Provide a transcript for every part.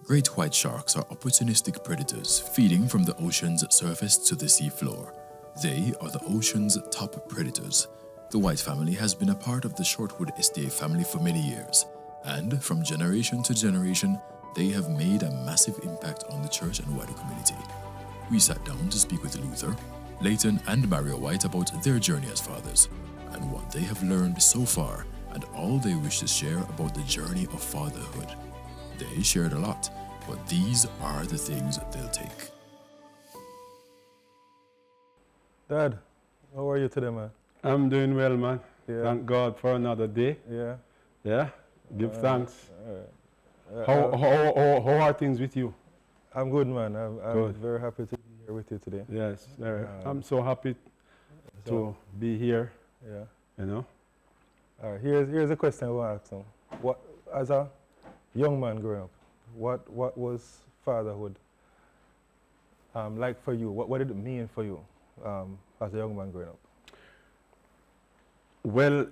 Great white sharks are opportunistic predators feeding from the ocean's surface to the seafloor. They are the ocean's top predators. The White family has been a part of the Shortwood SDA family for many years, and from generation to generation, they have made a massive impact on the church and wider community. We sat down to speak with Luther, Leighton, and Mario White about their journey as fathers, and what they have learned so far, and all they wish to share about the journey of fatherhood. They shared a lot, but these are the things they'll take. Dad, how are you today, man? I'm doing well, man. Yeah. Thank God for another day. Yeah. Yeah, give thanks. All right. How are things with you? I'm good, man. I'm Good. very happy to be here with you today. Yes, I'm so happy to be here, Yeah. you know. All right. Here's a question I want to ask him. What, as a young man growing up, what was fatherhood like for you? What did it mean for you as a young man growing up? Well,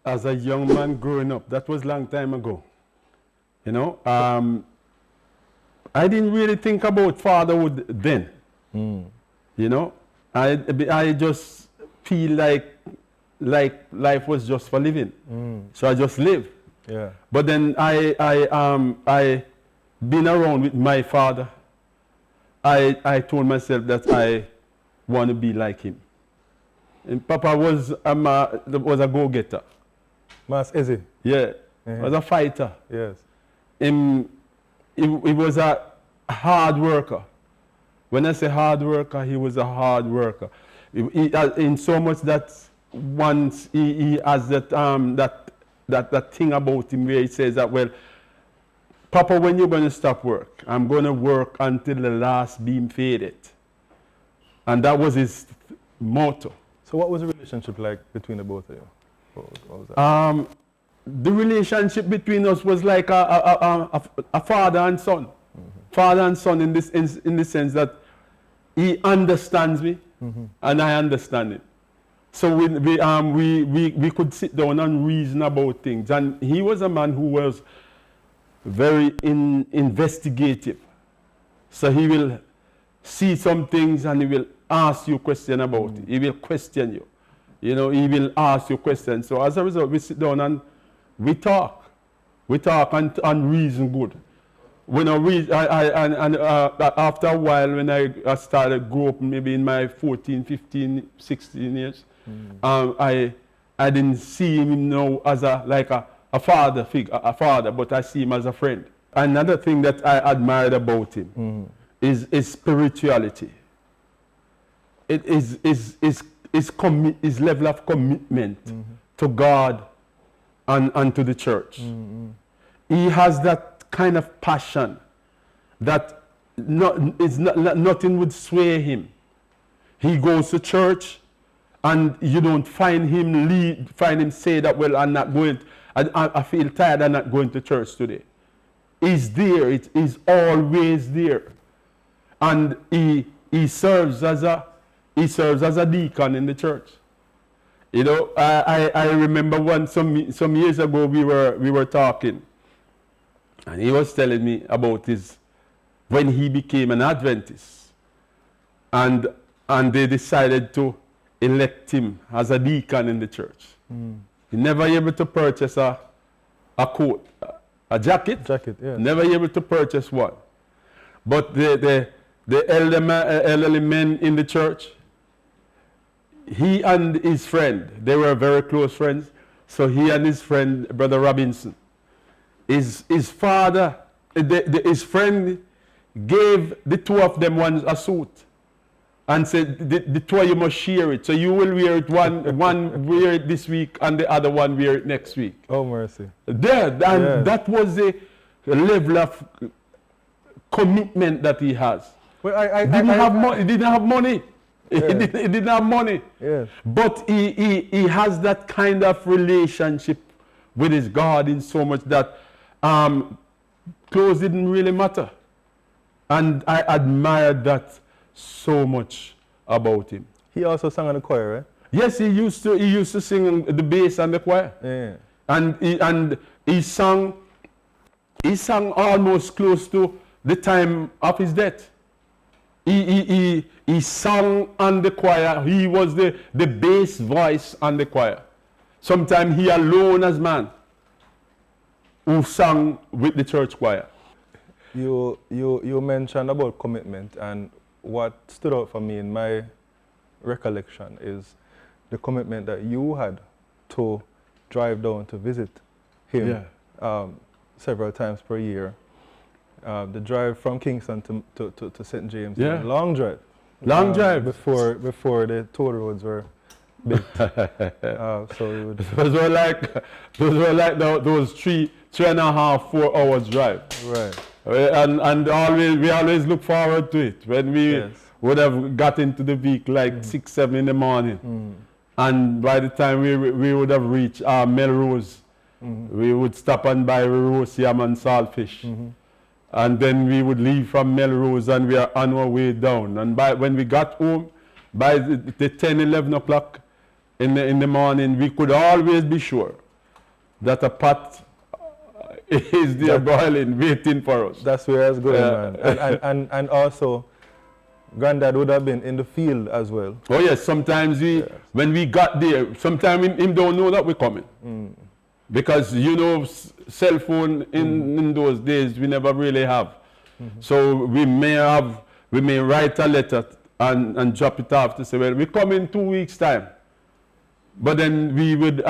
as a young man growing up, that was a long time ago, you know. I didn't really think about fatherhood then, you know. I just feel like life was just for living, so I just live. Yeah. But then I been around with my father. I told myself that I want to be like him. And Papa was a go-getter. Mas Izzy? Yeah, was a fighter. Yes. He was a hard worker. When I say hard worker, he was a hard worker. In so much that once he has that thing about him where he says that, well, Papa, when you're going to stop work? I'm going to work until the last beam faded. And that was his motto. So what was the relationship like between the both of you? What was that? The relationship between us was like a father and son. Father and son in the sense that he understands me and I understand him. So we could sit down and reason about things. And he was a man who was very investigative. So he will see some things and he will ask you a question about it. He will question you. You know, he will ask you questions. So as a result, we sit down and we talk. We talk and reason good. When after a while, when I started grow up, maybe in my 14, 15, 16 years, I didn't see him now as a father figure, but I see him as a friend. Another thing that I admired about him is his spirituality. It is his level of commitment to God and to the church. He has that kind of passion that nothing would sway him. He goes to church and you don't find him say that, well, I'm not going, I feel tired, I'm not going to church today. He's there, he's always there. And he serves as a deacon in the church. You know, I remember some years ago we were talking, and he was telling me about when he became an Adventist, and they decided to elect him as a deacon in the church. He never able to purchase a coat, a jacket. Jacket, yeah. Never able to purchase one. But the elderly men in the church, he and his friend, they were very close friends. So he and his friend, Brother Robinson, his father, his friend gave the two of them a suit and said, the two of you must share it. So you will wear it, one wear it this week and the other one wear it next week. Oh, mercy. That was the level of commitment that he has. Well, He didn't have money. Yeah. He didn't have money. Yeah. But he has that kind of relationship with his God in so much that clothes didn't really matter. And I admired that so much about him. He also sang in the choir, right? Yes, he used to sing the bass and the choir. Yeah. And he sang almost close to the time of his death. He sang on the choir. He was the bass voice on the choir. Sometimes he alone as man who sang with the church choir. You mentioned about commitment, and what stood out for me in my recollection is the commitment that you had to drive down to visit him several times per year. The drive from Kingston to St. James, long drive. Long drive. Before the toll roads were built. So we would those were like those 3.5, 4 hours drive. Right. And we always look forward to it when we would have got into the vehicle like 6, 7 in the morning. And by the time we would have reached Melrose, we would stop and buy roast yam and saltfish. And then we would leave from Melrose and we are on our way down. And when we got home, by the 10, 11 o'clock in the morning, we could always be sure that a pot is there boiling, waiting for us. That's where I was going, man. And also, Granddad would have been in the field as well. Oh yes, sometimes when we got there, sometimes him don't know that we're coming. Because you know, cell phone in those days we never really have. So we may write a letter and drop it off to say, well, we come in 2 weeks time. But then we would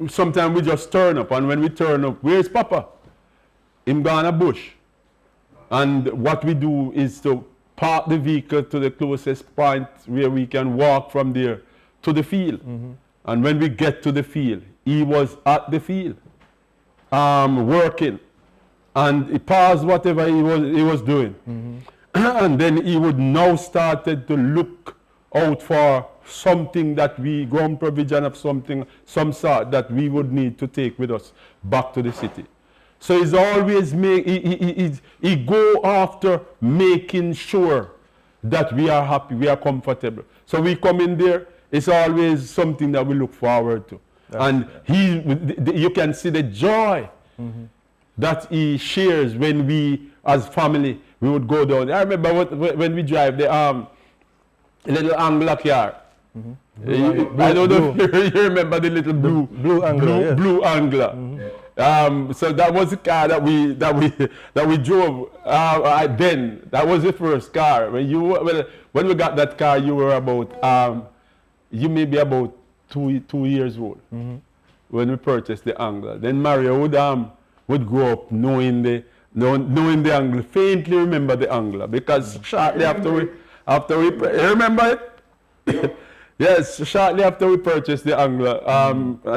sometimes we just turn up, and when we turn up, where's Papa? Him gone a bush. And what we do is to park the vehicle to the closest point where we can walk from there to the field. And when we get to the field, he was at the field, working, and he paused whatever he was doing. And then he would now started to look out for something that ground provision of some sort that we would need to take with us back to the city. So he's always he go after making sure that we are happy, we are comfortable. So we come in there, it's always something that we look forward to. And you can see the joy that he shares when we, as family, we would go down. I remember when we drive the little Angler car. I don't know if you remember the little blue Angler. Blue Angler. So that was the car that we drove. Then that was the first car. When we got that car, you were about you may be about 2 years old when we purchased the Angler. Then Mario would grow up knowing the Angler, faintly remember the Angler, because shortly after we remember it. Yes, shortly after we purchased the Angler,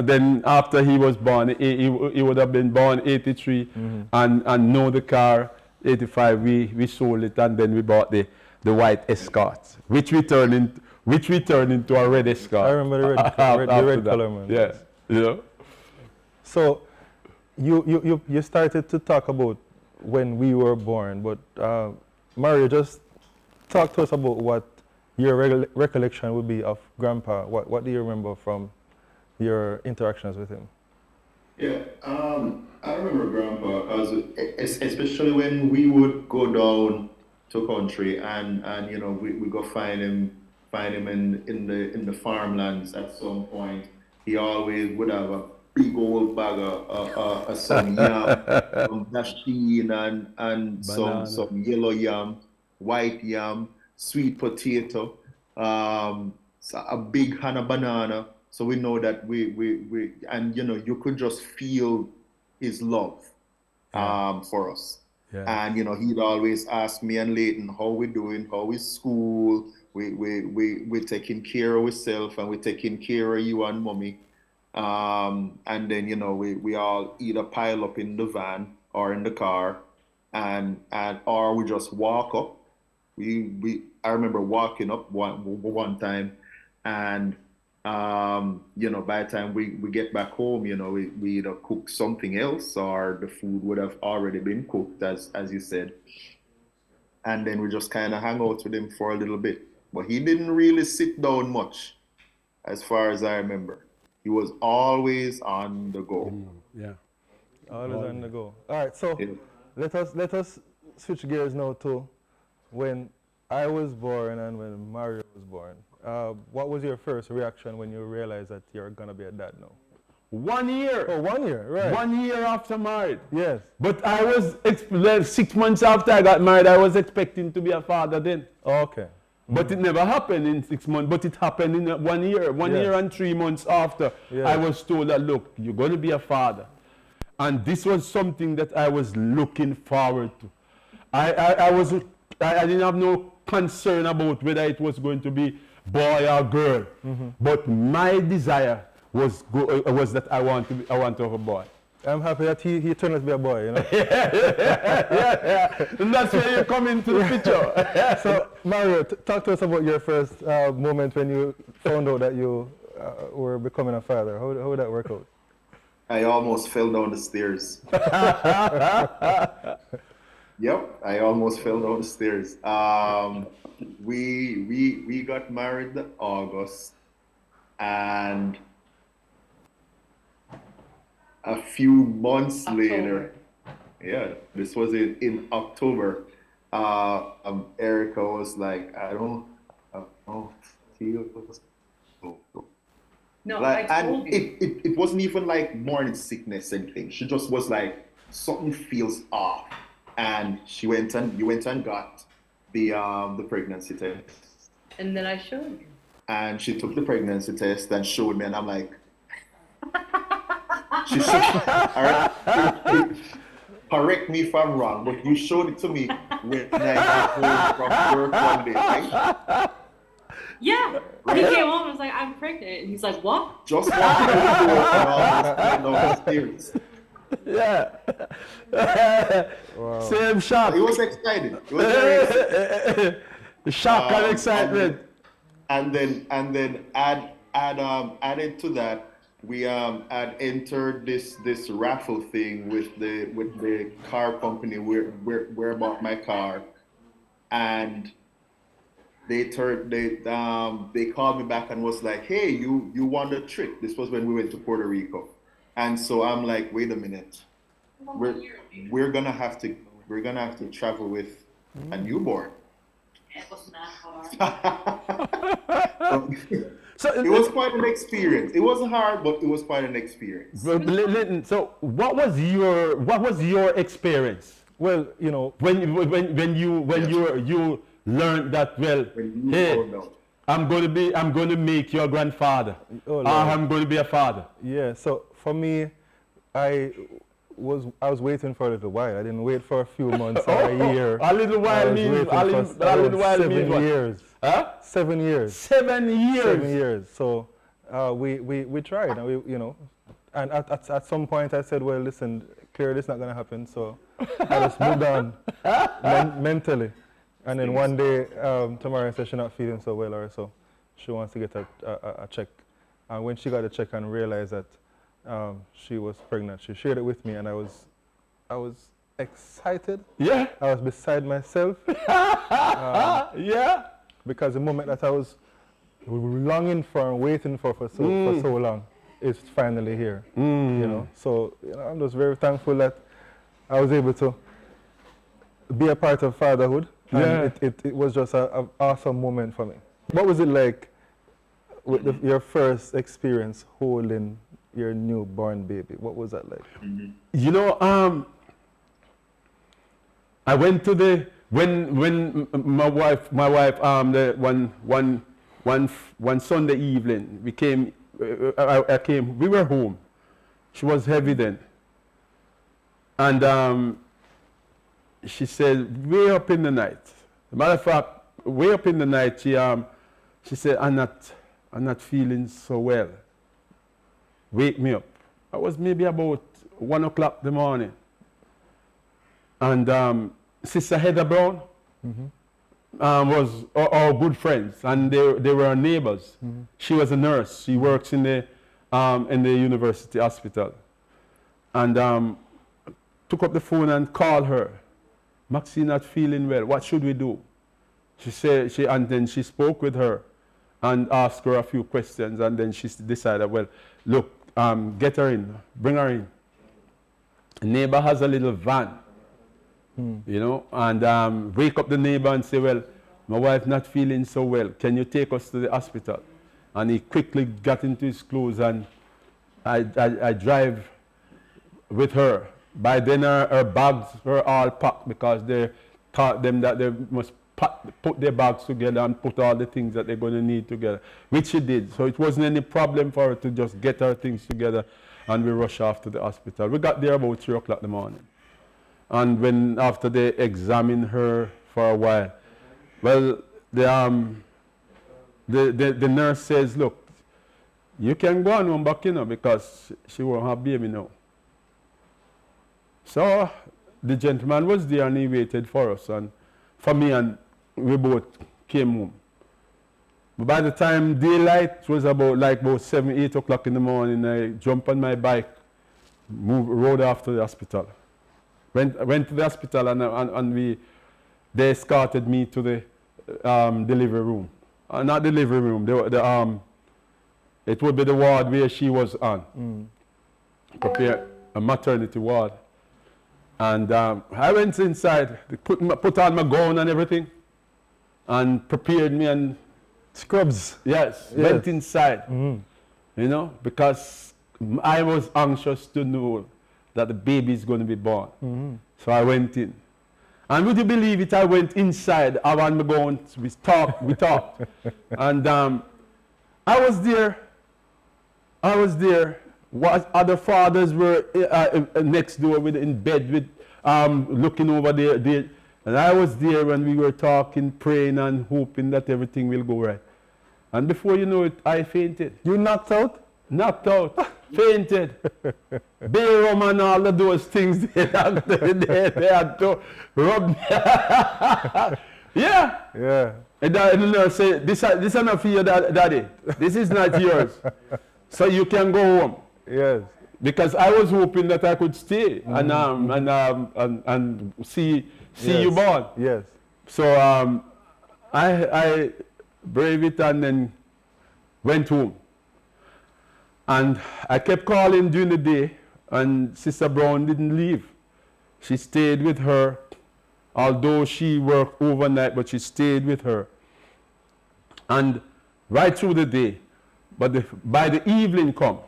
then after he was born, he would have been born 83, and know the car 85. We sold it, and then we bought the white Escort, which we turned into a red Escort. I remember the red color, man. Yes, you know. So you started to talk about when we were born, but Mario, just talk to us about what your recollection would be of Grandpa. What do you remember from your interactions with him? Yeah, I remember Grandpa, especially when we would go down to country and you know we go find him in the farmlands at some point. He always would have a big old bag of some yam, some dasheen and some yellow yam, white yam, sweet potato, so a big Hana banana. So we know that we and you know you could just feel his love for us. Yeah. And you know he'd always ask me and Leighton how we doing, how is school, we're taking care of ourselves and we're taking care of you and mommy. And then you know we all either pile up in the van or in the car and or we just walk up. I remember walking up one time, and you know by the time we get back home, you know we either cook something else or the food would have already been cooked, as you said, and then we just kind of hang out with him for a little bit. But he didn't really sit down much, as far as I remember. He was always on the go. Yeah, always on the go. All right, so let us switch gears now to when I was born and when Mario was born. What was your first reaction when you realized that you're gonna be a dad now? 1 year. Oh, 1 year, right? 1 year after married. Yes. But I was, 6 months after I got married, I was expecting to be a father then. Okay. But it never happened in 6 months, but it happened in 1 year. One Yes. year and 3 months after, Yes. I was told that, look, you're going to be a father. And this was something that I was looking forward to. I didn't have no concern about whether it was going to be boy or girl. But my desire was that I want to have a boy. I'm happy that he turned out to be a boy, you know. Yeah. And that's where you come into the picture. So, Mario, talk to us about your first moment when you found out that you were becoming a father. How did that work out? I almost fell down the stairs. Yep, I almost fell down the stairs. We got married in August, and a few months later, yeah, this was in October. Erica was like, I don't feel. No, Like, I told and you. it wasn't even like morning sickness or anything. She just was like, something feels off, and you went and got the pregnancy test, And then I showed you. and she took the pregnancy test and showed me, and I'm like, she showed, all right, correct me if I'm wrong, but you showed it to me when I got home from work one day, right? Yeah. Right. He came home and was like, I'm pregnant. And he's like, what? Just walking through the door and almost fell down the stairs. Yeah. Wow. Same shock. It was exciting. It was very exciting. Shock and excitement. And then added to that, we had entered this raffle thing with the car company where I bought my car, and they called me back and was like, hey, you won a trip. This was when we went to Puerto Rico, and so I'm like, wait a minute, we're gonna have to travel with a newborn. It was not hard. So It was quite an experience. It wasn't hard, but it was quite an experience. So what was your experience Well, you know, when you learned that, well, When you hey, found out. I'm going to make you a grandfather, Oh, or Lord. I'm going to be a father. yeah. So for me, I was waiting for a little while. I didn't wait for a few months or a year. A little I while was means waiting a little for while means 7 what? years. Huh? 7 years. 7 years. 7 years. So we tried, and and at some point I said, well, listen, clearly it's not going to happen. So I just moved on mentally. And then one day, Tamara said she's not feeling so well, or so she wants to get a check. And when she got the check and realized that she was pregnant, she shared it with me, and I was excited. Yeah. I was beside myself. Yeah. Because the moment that I was longing for and waiting for so long is finally here. So I'm just very thankful that I was able to be a part of fatherhood. Yeah. And it was just an awesome moment for me. What was it like with your first experience holding your newborn baby? What was that like? I went to when my wife one Sunday evening we came, we were home. She was heavy then, and she said, way up in the night. Matter of fact, way up in the night, she said, I'm not feeling so well. Wake me up. I was maybe about 1 o'clock in the morning. And Sister Heather Brown was our good friends, and they were our neighbors. She was a nurse. She works in the university hospital. And took up the phone and called her. Maxine not feeling well. What should we do? She said, and then she spoke with her and asked her a few questions, and then she decided, well, look, get her in, bring her in. A neighbor has a little van, you know, and wake up the neighbor and say, well, my wife not feeling so well. Can you take us to the hospital? And he quickly got into his clothes, and I drive with her. By then her bags were all packed because they taught them that they must put their bags together and put all the things that they're going to need together, which she did. So it wasn't any problem for her to just get her things together, and we rushed off to the hospital. We got there about 3 o'clock in the morning. And when after they examined her for a while, well, the nurse says, look, you can go on home back, you know, because she won't have baby now. So the gentleman was there and he waited for us and for me, and we both came home. But by the time daylight was about 7, 8 o'clock in the morning, I jumped on my bike, rode off to the hospital. Went to the hospital and they escorted me to the delivery room. Not delivery room, it would be the ward where she was on. Prepare a maternity ward. And I went inside, they put on my gown and everything, and prepared me and scrubs. Yes, went inside, you know, because I was anxious to know that the baby is going to be born. So I went in. And would you believe it, I went inside, I want to go on, we talked. And I was there, what other fathers were next door in bed with, looking over there. And I was there when we were talking, praying and hoping that everything will go right. And before you know it, I fainted. You knocked out? Knocked out, fainted. Bayrum and all of those things they had to rub me. Yeah. Yeah. And the nurse said, this is not for you, daddy. This is not yours. So you can go home. Yes. Because I was hoping that I could stay and see you born. Yes. So I braved it and then went home. And I kept calling during the day, and Sister Brown didn't leave. She stayed with her, although she worked overnight, but she stayed with her. And right through the day, but by the evening come,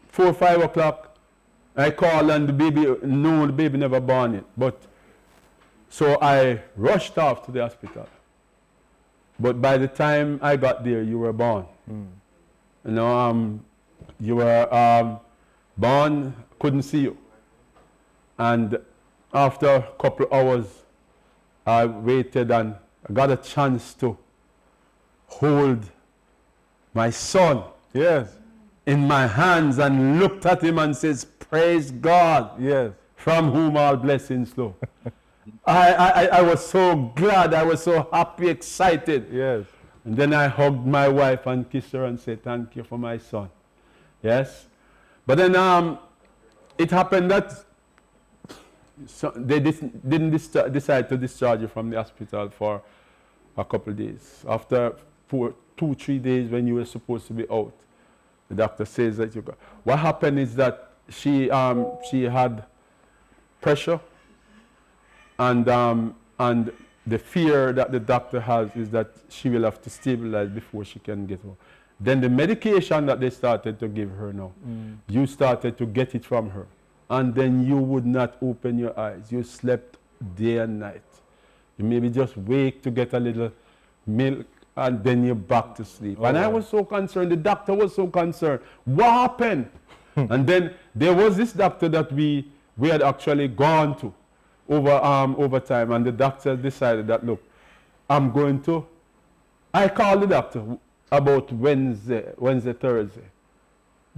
4 or 5 o'clock, I called and the baby never born yet. But so I rushed off to the hospital. But by the time I got there, you were born. You know, you were born, couldn't see you. And after a couple of hours, I waited and I got a chance to hold my son. Yes. In my hands and looked at him and says, praise God. Yes. From whom all blessings flow. I was so glad, I was so happy, excited. Yes. And then I hugged my wife and kissed her and said, thank you for my son. Yes. But then it happened that they didn't decide to discharge you from the hospital for a couple of days. After 2-3 days when you were supposed to be out, the doctor says that you got. What happened is that she had pressure, and the fear that the doctor has is that she will have to stabilize before she can get home. Then the medication that they started to give her now, you started to get it from her. And then you would not open your eyes. You slept day and night. You maybe just wake to get a little milk and then you're back to sleep. And I was so concerned. The doctor was so concerned. What happened? And then there was this doctor that we had actually gone to over time. And the doctor decided that, look, I called the doctor about Wednesday, Thursday.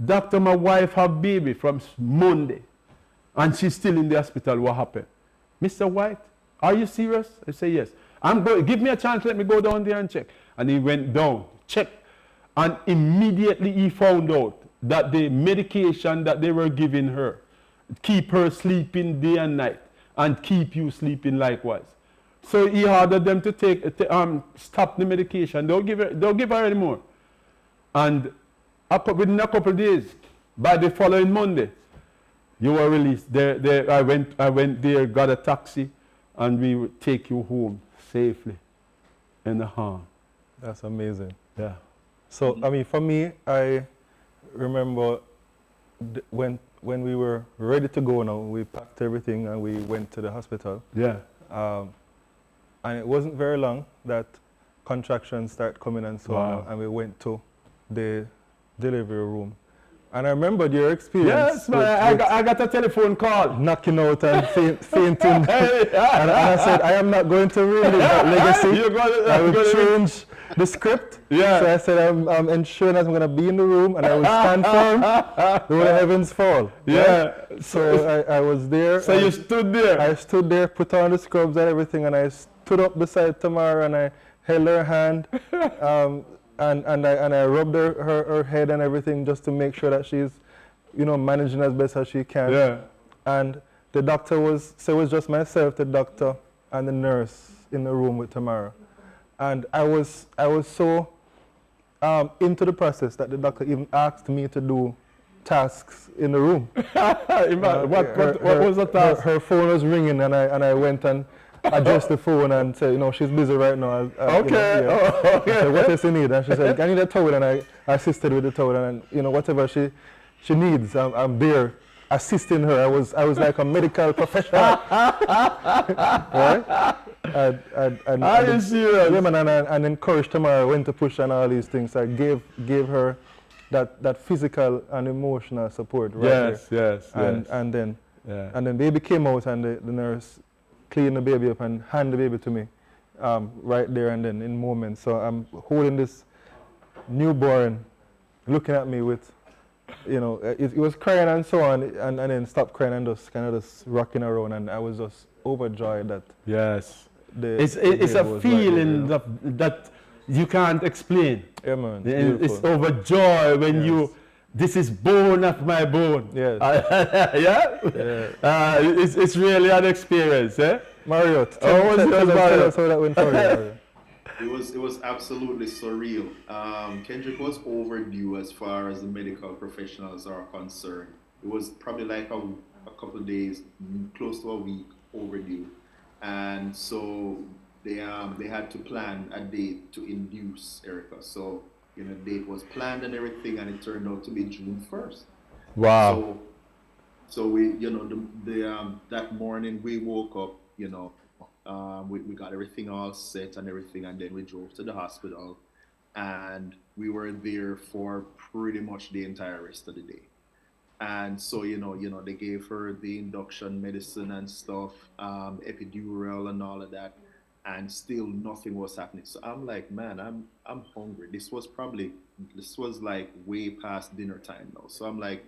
Doctor, my wife have baby from Monday, and she's still in the hospital. What happened? Mr. White, are you serious? I say, yes. Give me a chance, let me go down there and check. And he went down, checked, and immediately he found out that the medication that they were giving her keep her sleeping day and night, and keep you sleeping likewise. So he ordered them to stop the medication. Don't give her anymore. And within a couple of days, by the following Monday, you were released. I went there, got a taxi, and we would take you home safely in the home. That's amazing. Yeah. So, I mean, for me, I remember when we were ready to go now, we packed everything and we went to the hospital. Yeah. And it wasn't very long that contractions started coming and so on, and we went to the delivery room. And I remembered your experience. Yes, man, I got a telephone call. Knocking out and fainting. and I said, I am not going to relive that legacy. I will change the script. Yeah. So I said, I'm ensuring that I'm going to be in the room and I will stand firm when the heavens fall. Yeah. Right? So I was there. So you stood there? I stood there, put on the scrubs and everything, and I stood up beside Tamara and I held her hand. And I rubbed her head and everything just to make sure that she's, managing as best as she can. Yeah. And the doctor so it was just myself, the doctor, and the nurse in the room with Tamara. And I was so into the process that the doctor even asked me to do tasks in the room. What was the task? Her phone was ringing and I went and addressed the phone and said, she's busy right now. Okay. I said, what does she need? And she said, I need a towel, and I assisted with the towel, and whatever she needs, I'm there assisting her. I was like a medical professional. Right? Are you serious? Yeah, man, and encouraged Tamara when to push and all these things. I gave her that physical and emotional support right there. Yes. And then baby came out and the nurse cleaned the baby up and handed the baby to me right there and then in moments. So I'm holding this newborn looking at me with, it was crying and so on and then stopped crying and just kind of just rocking around, and I was just overjoyed that. Yes. It's a feeling that you can't explain. Yeah, man. It's overjoy when this is bone of my bone. Yes. It's really an experience, eh? Mario, tell us how that went for you, Mario. It was absolutely surreal. Kendrick was overdue as far as the medical professionals are concerned. It was probably like a couple of days, close to a week overdue. And so they had to plan a date to induce Erica. So, date was planned and everything, and it turned out to be June 1st. Wow. So we, that morning we woke up, we got everything all set and everything, and then we drove to the hospital, and we were there for pretty much the entire rest of the day. And so, they gave her the induction medicine and stuff, epidural and all of that, and still nothing was happening. So I'm like, man, I'm hungry. This was like way past dinner time now. So I'm like,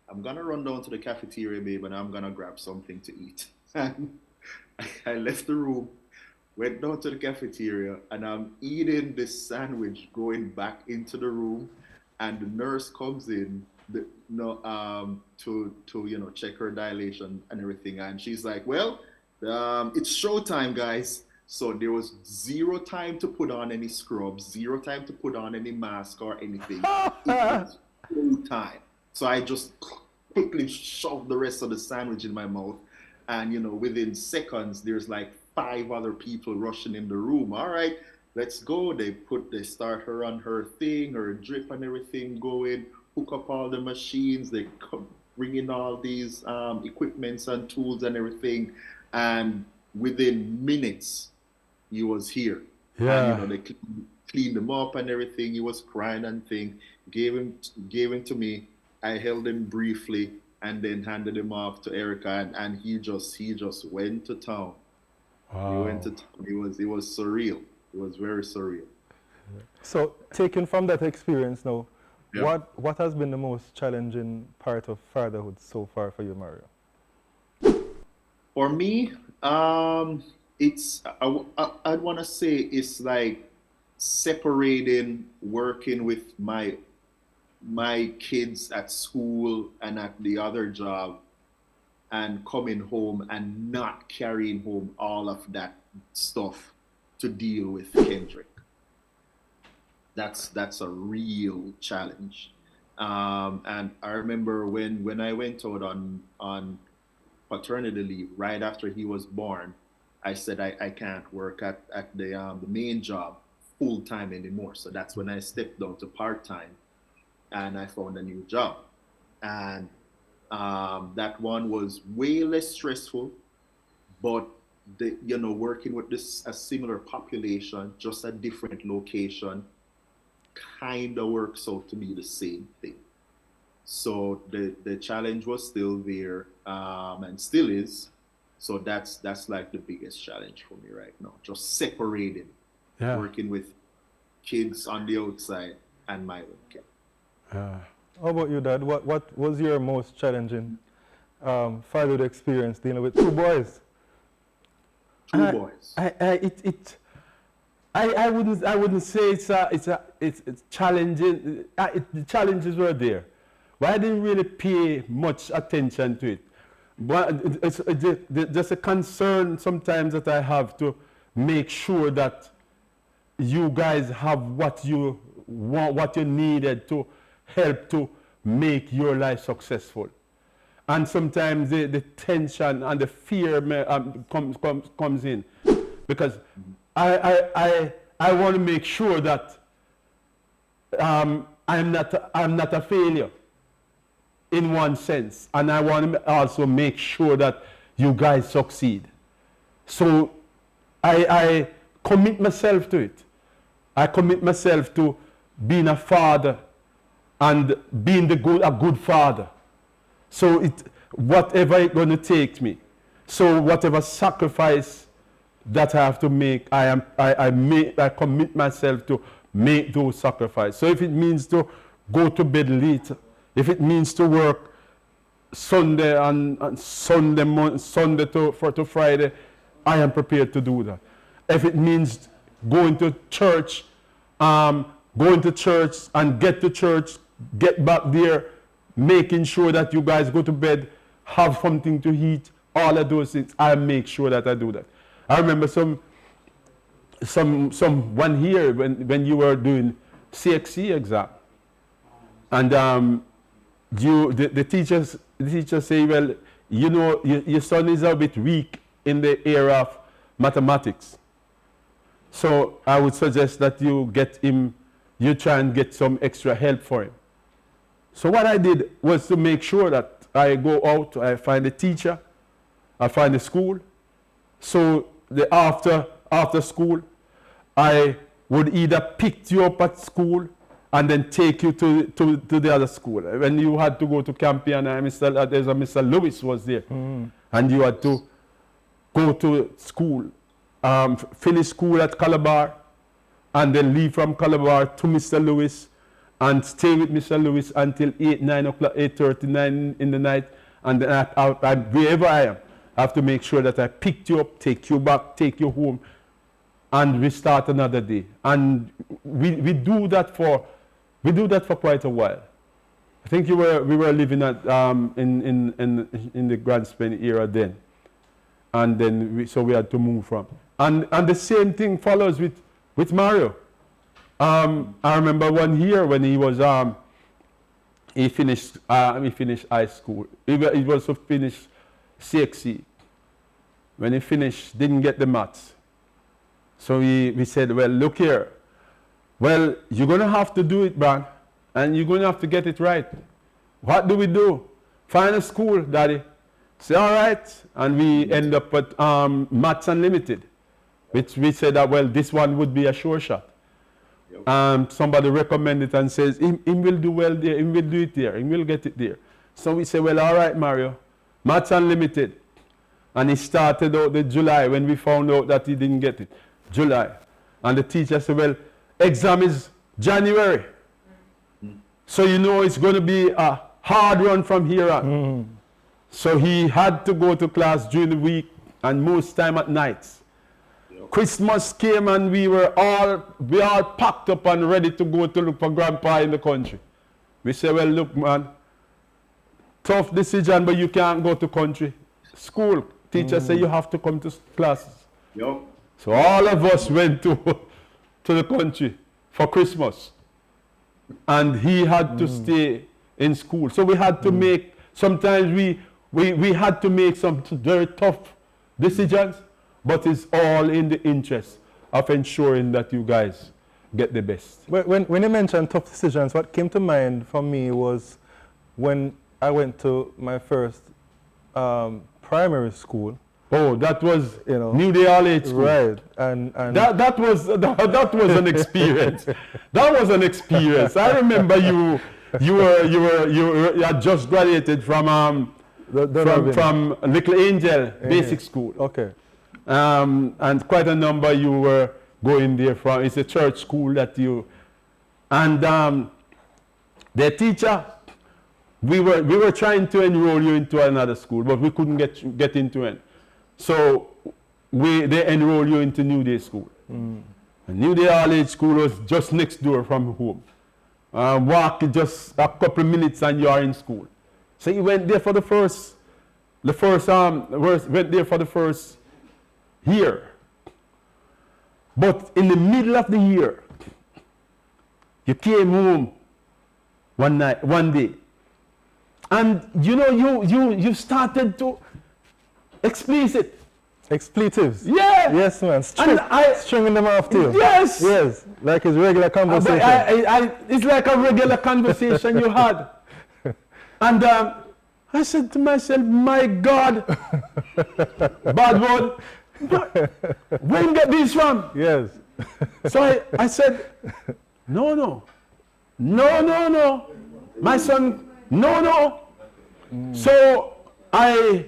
I'm gonna run down to the cafeteria, babe, and I'm gonna grab something to eat. And I left the room, went down to the cafeteria, and I'm eating this sandwich going back into the room, and the nurse comes in to check her dilation and everything, and she's like, well, it's showtime, guys. So there was zero time to put on any scrubs, zero time to put on any mask or anything. It was full time. So I just quickly shoved the rest of the sandwich in my mouth, and within seconds there's like 5 other people rushing in the room. All right, let's go. They start her on her thing, her drip and everything going, hook up all the machines, they bring in all these equipments and tools and everything, and within minutes he was here. Yeah. And, they cleaned him up and everything. He was crying and thing. Gave him to me. I held him briefly and then handed him off to Erica, and he just went to town. Wow. He went to town. It was surreal. It was very surreal. So taken from that experience now, Yeah. what has been the most challenging part of fatherhood so far for you, Mario? For me, I'd want to say it's like separating working with my kids at school and at the other job, and coming home and not carrying home all of that stuff to deal with Kendrick. That's a real challenge. And I remember when I went out on paternity leave right after he was born, I said I can't work at the main job full time anymore. So that's when I stepped down to part time, and I found a new job. And that one was way less stressful, but working with this a similar population, just a different location, kind of works out to be the same thing. So the challenge was still there, and still is. So that's like the biggest challenge for me right now. Just separating, working with kids on the outside and my own kid. How about you, Dad? What was your most challenging fatherhood experience dealing with two boys? Two boys. I wouldn't say it's challenging. The challenges were there, but I didn't really pay much attention to it. But it's just a concern sometimes that I have to make sure that you guys have what you want, what you needed to help to make your life successful. And sometimes the tension and the fear comes in, because I want to make sure that I'm not a failure in one sense, and I want to also make sure that you guys succeed. So I commit myself to it. I commit myself to being a father and being a good father. So whatever it's going to take me, so whatever sacrifice that I have to make, I commit myself to make those sacrifices. So if it means to go to bed late, if it means to work Sunday and Sunday to Friday, I am prepared to do that. If it means going to church and get to church, get back there, making sure that you guys go to bed, have something to eat, all of those things, I make sure that I do that. I remember some 1 year when you were doing CXC exam, and the teachers say, well, you know, your son is a bit weak in the area of mathematics. So I would suggest that you try and get some extra help for him. So what I did was to make sure that I go out, I find a teacher, I find a school. So after school, I would either pick you up at school and then take you to the other school. When you had to go to Campion, there's a Mr. Lewis was there, and you had to go to school, finish school at Calabar, and then leave from Calabar to Mr. Lewis, and stay with Mr. Lewis until 9 o'clock, 8:39 in the night, and then wherever I am, I have to make sure that I picked you up, take you back, take you home, and we start another day. And we do that for quite a while. I think we were living at in the Grand Spain era then, and then we had to move from. And the same thing follows with Mario. I remember 1 year when he was he finished high school. He was to finish CXC. When he finished, didn't get the maths. So we said, well, look here. Well, you're going to have to do it, Bran, and you're going to have to get it right. What do we do? Find a school, Daddy. Say, all right. And we end up at Maths Unlimited, which we said that, well, this one would be a sure shot. Yep. Somebody recommended it and says, he will do well there, he will do it there, he will get it there. So we say, well, all right, Mario, Maths Unlimited. And he started out the July when we found out that he didn't get it. July. And the teacher said, well, exam is January. So you know it's going to be a hard run from here on. So he had to go to class during the week and most time at nights. Yep. Christmas came and we all packed up and ready to go to look for Grandpa in the country. We said, well, look, man, tough decision, but you can't go to country. School. Teacher said you have to come to classes. Yep. So all of us went to the country for Christmas. And he had to stay in school. So we had to make, sometimes we had to make some very tough decisions, but it's all in the interest of ensuring that you guys get the best. When you mentioned tough decisions, what came to mind for me was when I went to my first primary school. Oh, that was You know, New Day All-Age School. Right, and That was an experience. That was an experience. I remember you had just graduated from from Little Angel Basic School. Okay. And quite a number you were going there from. It's a church school that you, and the teacher, we were trying to enroll you into another school, but we couldn't get into it. So they enroll you into New Day School. And New Day All-Age School was just next door from home. Walk just a couple of minutes and you are in school. So you went there for the first year. But in the middle of the year, you came home one day, and you know you started to Expletives. Yeah. Yes, man. Stringing them off too. Yes. Yes. Like it's regular conversation. It's like a regular conversation you had. And I said to myself, my God, bad word, where you get these from? Yes. So I said, no. My son, no. So I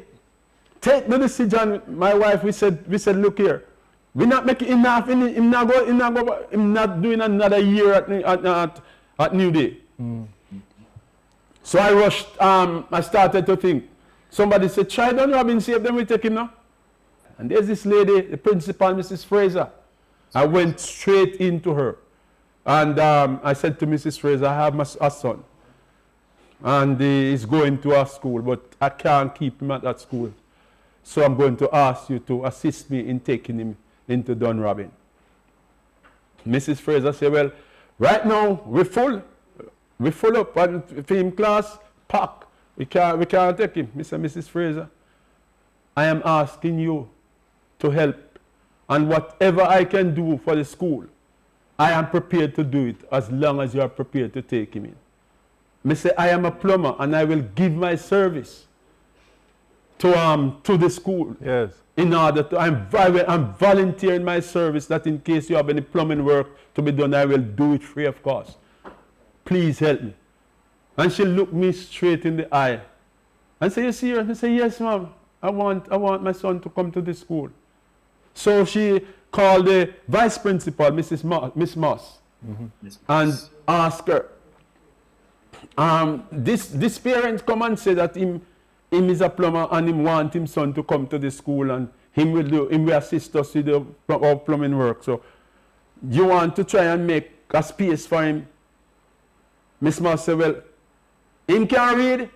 take the decision. My wife, we said, look here, we're not making enough. Him not doing another year at New Day. So I rushed. I started to think. Somebody said, try Don Robin, see if them we take him now. And there's this lady, the principal, Mrs. Fraser. I went straight into her. And I said to Mrs. Fraser, I have a son. And he's going to our school, but I can't keep him at that school. So I'm going to ask you to assist me in taking him into Don Robin. Mrs. Fraser said, well, right now we're full up, and film class, pack. We can't take him. Mrs. Fraser, I am asking you to help, and whatever I can do for the school, I am prepared to do it as long as you are prepared to take him in. I say, I am a plumber and I will give my service to the school. Yes. In order to, I'm volunteering my service that in case you have any plumbing work to be done, I will do it free of cost. Please help me. And she looked me straight in the eye and said, you serious? I said, yes, ma'am. I want my son to come to the school. So she called the vice principal, Miss Moss, and asked her, this parent come and say that him is a plumber and him want him son to come to the school and him will assist us with our plumbing work. So you want to try and make a space for him? Miss Moss said, well, him can't read.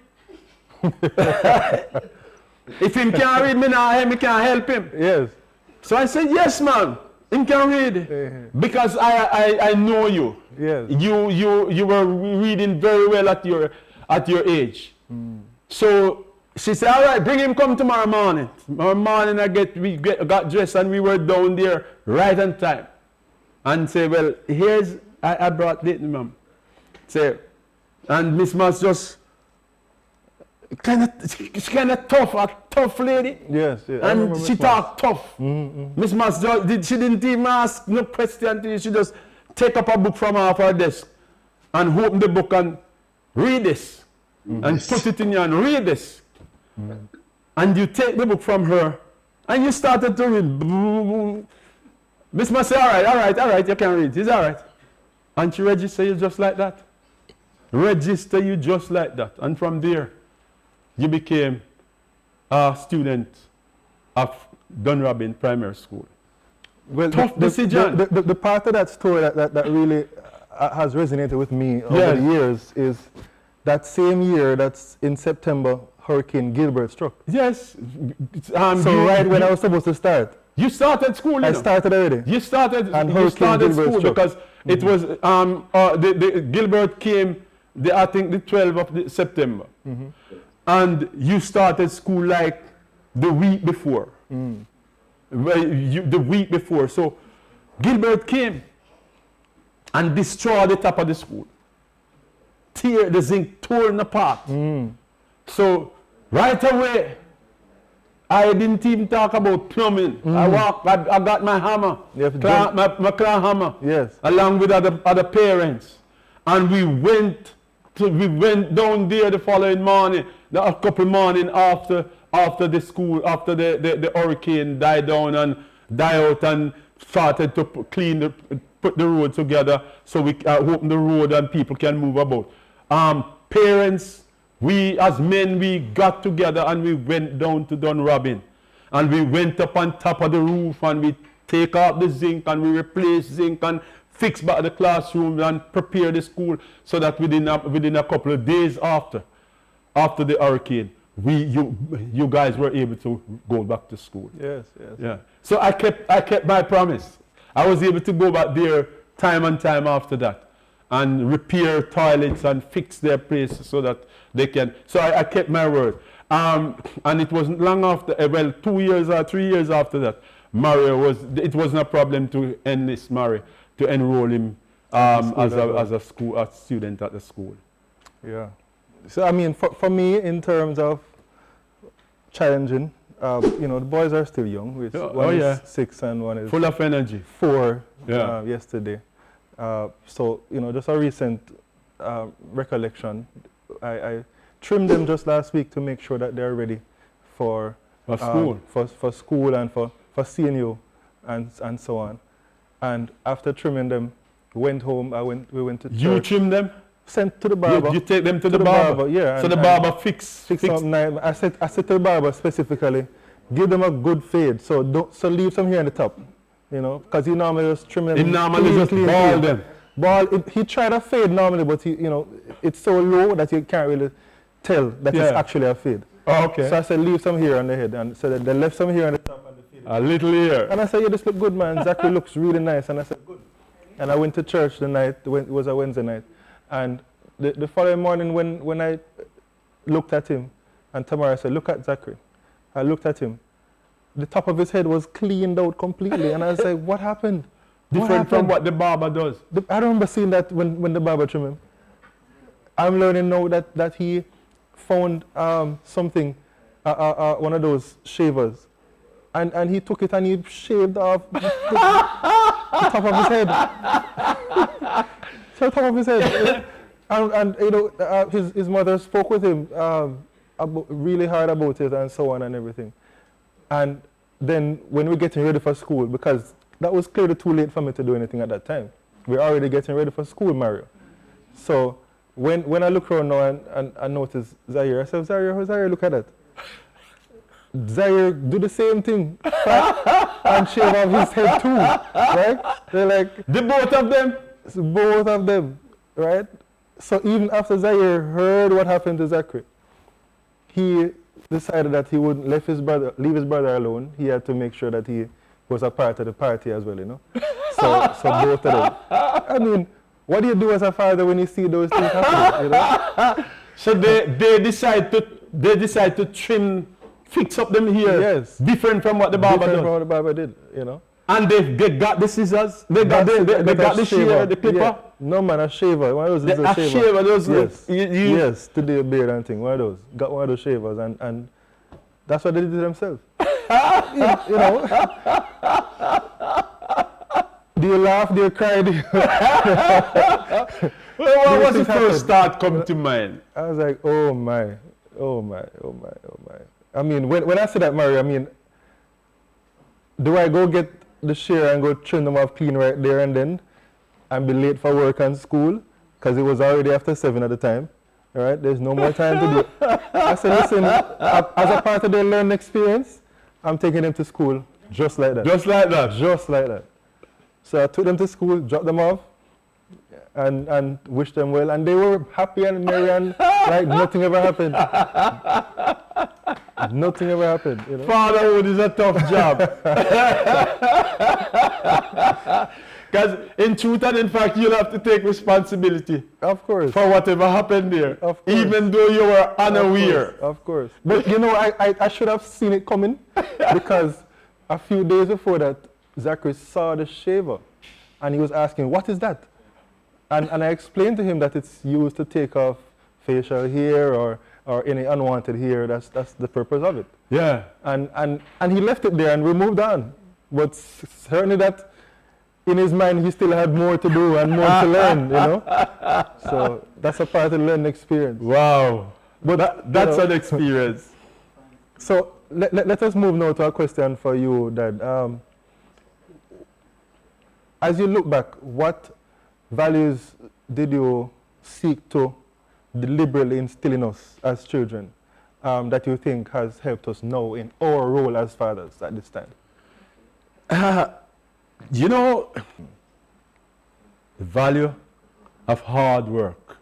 If him can't read, me can't help him. Yes. So I said, yes, ma'am, him can read. Because I know you. Yes. You were reading very well at your age. So she said, all right, bring him come tomorrow morning. Tomorrow morning we got dressed and we were down there right on time. And say, well, I brought it, ma'am. Say, and Miss Moss just she's kind of tough, a tough lady. Yes. And she talked tough. Miss Moss she didn't even ask no question. She just take up a book from off her desk and open the book and read this and put it in your and read this. And you take the book from her and you started to read. Miss Moss said, all right, you can read. It's all right. And she register you just like that. Register you just like that. And from there, you became a student of Don Robin Primary School. Well, tough decision. The part of that story that really has resonated with me over the years is that same year, that's in September, Hurricane Gilbert struck. Yes. When I was supposed to start. You started school, I started already. You started school because it was, the Gilbert came, I think the 12th of September. And you started school like the week before. the week before. So Gilbert came and destroyed the top of the school. Tear the zinc torn apart. So right away, I didn't even talk about plumbing. I got my hammer, my claw hammer, Yes. along with other parents, and we went down there the following morning, a couple morning after the school, after the hurricane died down and died out, and started to put the road together so we open the road and people can move about. Parents, we as men, we got together and we went down to Dunrobin, and we went up on top of the roof and we take out the zinc and we replace zinc and fix back the classroom and prepare the school so that within a couple of days after the hurricane, you guys were able to go back to school. Yes. Yeah. So I kept my promise. I was able to go back there time and time after that and repair toilets and fix their place so that they can. So I kept my word. And it wasn't long after, 2 years or 3 years after that, it wasn't a problem to enlist Murray, to enroll him as a student at the school. Yeah. So I mean, for me, in terms of challenging, the boys are still young. One is 6 and one is full of energy. 4 yesterday. So just a recent recollection. I trimmed them just last week to make sure that they're ready for school, for school and for CNU and so on. And after trimming them, went home. We went to church. You trim them? Sent to the barber. You take them to the barber? Yeah. So the barber fix up nice. I said to the barber specifically, give them a good fade. So leave some here on the top, because he normally just trim them. He normally just ball them. He tried a fade normally, but it's so low that you can't really tell that it's actually a fade. Oh, okay. So I said leave some here on the head, and so they left some here on the top and the fade. A little here. And I said, yeah, this look good, man. Zachary looks really nice. And I said, good. And I went to church the night. It was a Wednesday night. And the following morning when I looked at him, and Tamara said, look at Zachary. I looked at him. The top of his head was cleaned out completely. And I was like, what happened? Different from what the barber does. I remember seeing that when the barber trimmed him. I'm learning now that he found something, one of those shavers. And he took it and he shaved off the top of his head. So the top of his head. And his mother spoke with him really hard about it and so on and everything. And then when we're getting ready for school, because that was clearly too late for me to do anything at that time. We're already getting ready for school, Mario. So when I look around now and I notice Zaire, I said, Zaire, look at that. Zaire do the same thing and shave off his head too, right? They're like... The both of them? Both of them, right? So even after Zaire heard what happened to Zachary, he decided that he wouldn't leave his brother alone. He had to make sure that he was a part of the party as well, So both of them. I mean, what do you do as a father when you see those things happen, So they decide to trim, fix up them here. Yes. Different from what the barber Different from what the barber did, And they got the scissors, they got the shear, the clipper. Yeah. No man, a shaver. One of those is a shaver. Those yes. Yes, to do a beard and thing. One of those. Got one of those shavers and that's what they did to themselves. Do you laugh? Do you cry? What was the first thought come to mind? I was like, oh my. I mean, when I say that, Mario, I mean, do I go get the shear and go trim them off clean right there and then and be late for work and school? Because it was already after 7 at the time. All right, there's no more time to do it. I said, listen, as a part of their learning experience, I'm taking them to school just like that. Just like that? Just like that. So I took them to school, dropped them off, and wished them well. And they were happy and merry and like nothing ever happened. Nothing ever happened. Fatherhood is a tough job. Because in truth and in fact, you'll have to take responsibility. Of course. For whatever happened there. Of course. Even though you were unaware. Of course. But I should have seen it coming because a few days before that, Zachary saw the shaver and he was asking, what is that? And I explained to him that it's used to take off facial hair or any unwanted hair. That's the purpose of it. Yeah. And he left it there and we moved on. But certainly that in his mind he still had more to do and more to learn, you know. So that's a part of the learning experience. Wow. But that's you know, an experience. So let us move now to a question for you, Dad. As you look back, what values did you seek to deliberately instill in us as children that you think has helped us now in our role as fathers at this time? You know, the value of hard work,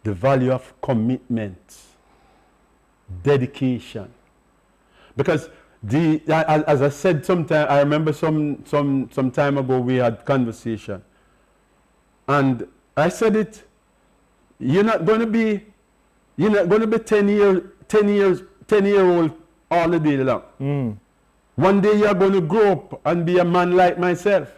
the value of commitment, dedication. Because as I said sometime, I remember some time ago we had conversation. And I said it, you're not going to be 10-year-old all the day long. One day you're going to grow up and be a man like myself.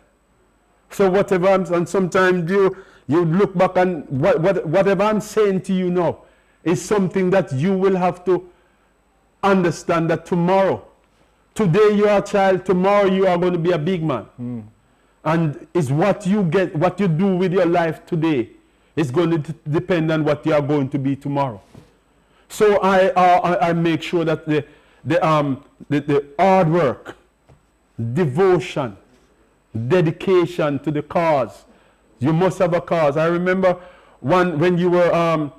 So whatever and sometimes you look back and whatever I'm saying to you now is something that you will have to understand that tomorrow, today you are a child, tomorrow you are going to be a big man. And it's what you get, what you do with your life today is going to depend on what you are going to be tomorrow. So I make sure that the hard work, devotion, dedication to the cause. You must have a cause. I remember when you were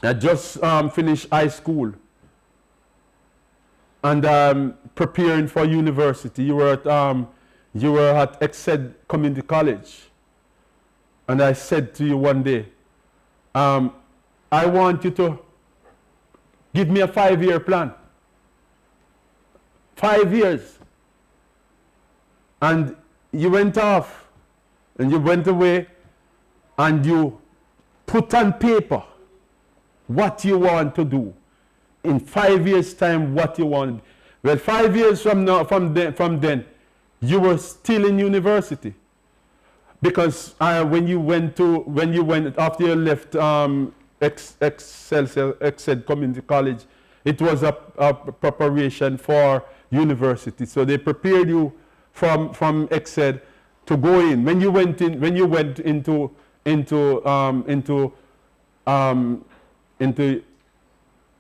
I just finished high school and preparing for university. You were at Exed Community College, and I said to you one day, I want you to give me a 5-year plan. 5 years. And you went off and you went away and you put on paper what you want to do. In 5 years' time, what you want. Well, 5 years from now, from then, you were still in university. Because when you went after you left Exed Community College, it was a preparation for university. So they prepared you from Exed to go in. When you went into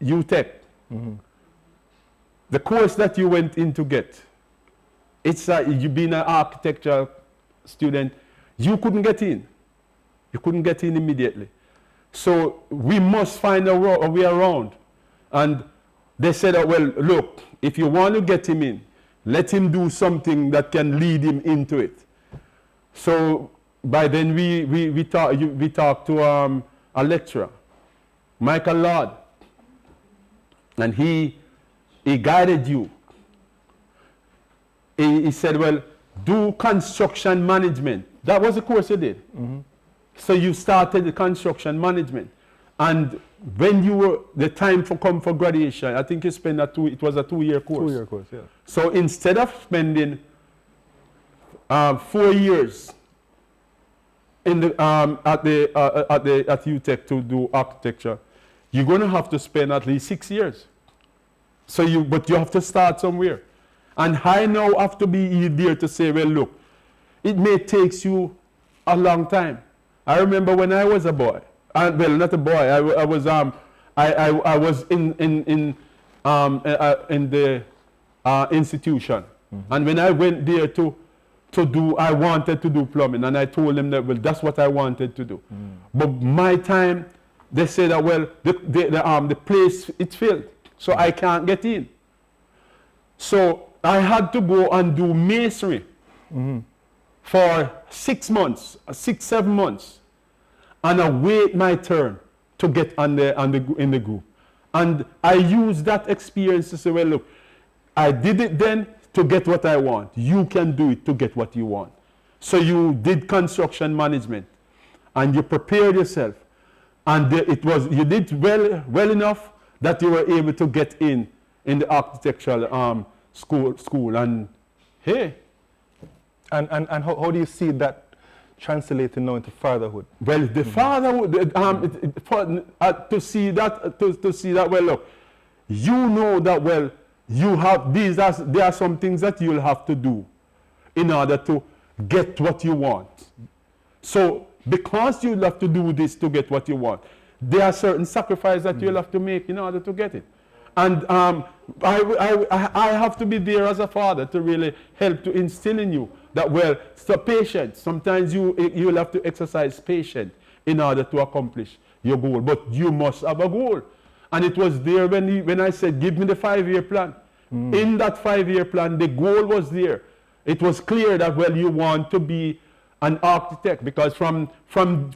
UTech, the course that you went in to get, it's you being an architecture student, you couldn't get in. You couldn't get in immediately. So we must find a way around. And they said, oh, well, look, if you want to get him in, let him do something that can lead him into it. So by then we talked to a lecturer, Michael Lord, and he guided you. He said, well, do construction management. That was the course you did. So you started the construction management. And when you were, the time for come for graduation, I think you spent it was a 2-year course. 2-year course, yeah. So instead of spending 4 years in the, at UTech to do architecture, you're going to have to spend at least 6 years. So but you have to start somewhere. And I now have to be there to say, well, look, it may take you a long time. I remember when I was a boy, well, not a boy, I was in the institution. And when I went there I wanted to do plumbing, and I told them that, well, that's what I wanted to do. But my time, they said that, well, the place, it's filled, so I can't get in. So I had to go and do masonry for 6 months, 6-7 months, and I wait my turn to get in the group. And I used that experience to say, well, look, I did it then to get what I want. You can do it to get what you want. So you did construction management, and you prepared yourself, and you did well enough that you were able to get in the architectural school, and hey. And how do you see that translating now into fatherhood? Well, the fatherhood, to see that, well, look, you know that, well, you have there are some things that you'll have to do in order to get what you want. So, because you'll have to do this to get what you want, there are certain sacrifices that you'll have to make in order to get it. And I have to be there as a father to really help to instill in you that, well, so patience. Sometimes you'll have to exercise patience in order to accomplish your goal. But you must have a goal. And it was there when I said, give me the 5-year plan. In that 5-year plan, the goal was there. It was clear that, well, you want to be an architect, because from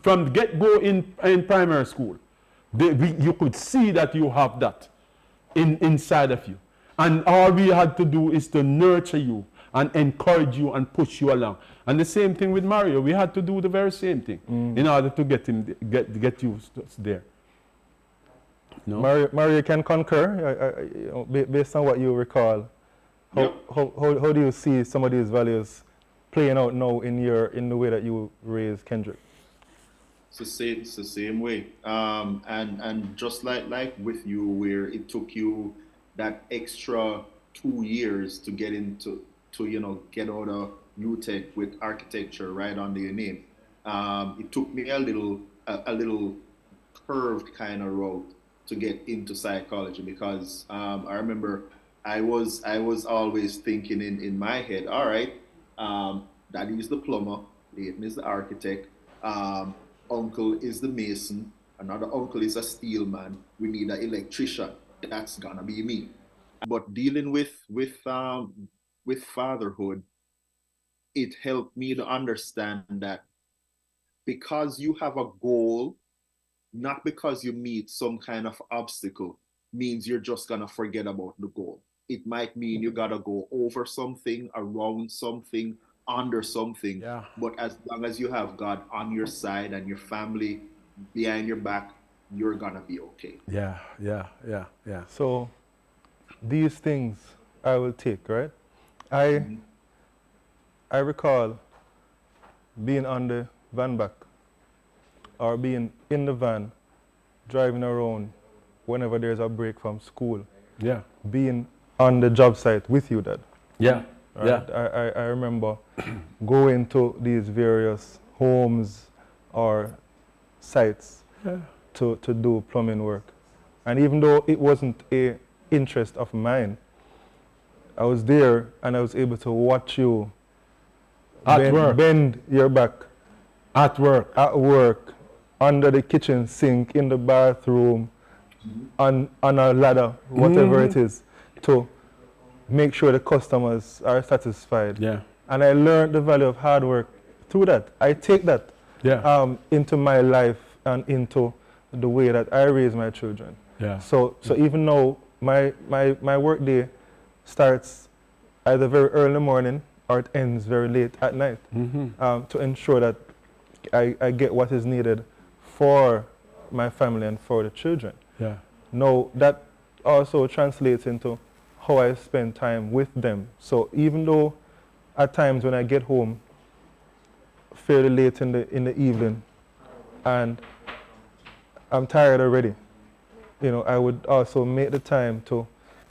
get-go in primary school, you could see that you have that inside of you. And all we had to do is to nurture you and encourage you and push you along. And the same thing with Mario. We had to do the very same thing in order to get you there. No? Mario can concur, you know, based on what you recall. How do you see some of these values playing out now in the way that you raised Kendrick? It's the same way. And just like with you, where it took you that extra 2 years to get into get out of UTech with architecture right under your name. It took me a little curved kind of route to get into psychology, because I remember I was always thinking in my head, all right, Daddy is the plumber, Leighton is the architect, uncle is the mason, another uncle is a steel man, we need an electrician, that's gonna be me. But dealing with fatherhood, it helped me to understand that because you have a goal, not because you meet some kind of obstacle, means you're just gonna forget about the goal. It might mean you gotta go over something, around something, under something. Yeah. But as long as you have God on your side and your family behind your back, you're gonna be okay. Yeah. So these things I will take, right? I recall being on the van back, or being in the van, driving around whenever there's a break from school. Yeah. Being on the job site with you, Dad. Yeah. Right? Yeah. I remember going to these various homes or sites to do plumbing work. And even though it wasn't an interest of mine, I was there and I was able to watch you bend your back. At work, under the kitchen sink, in the bathroom, on a ladder, whatever it is, to make sure the customers are satisfied. Yeah. And I learned the value of hard work through that. I take that into my life and into the way that I raise my children. Yeah. So even though my work day starts either very early in the morning or it ends very late at night, to ensure that I get what is needed for my family and for the children. Yeah. Now, that also translates into how I spend time with them. So even though at times when I get home fairly late in the evening and I'm tired already, you know, I would also make the time to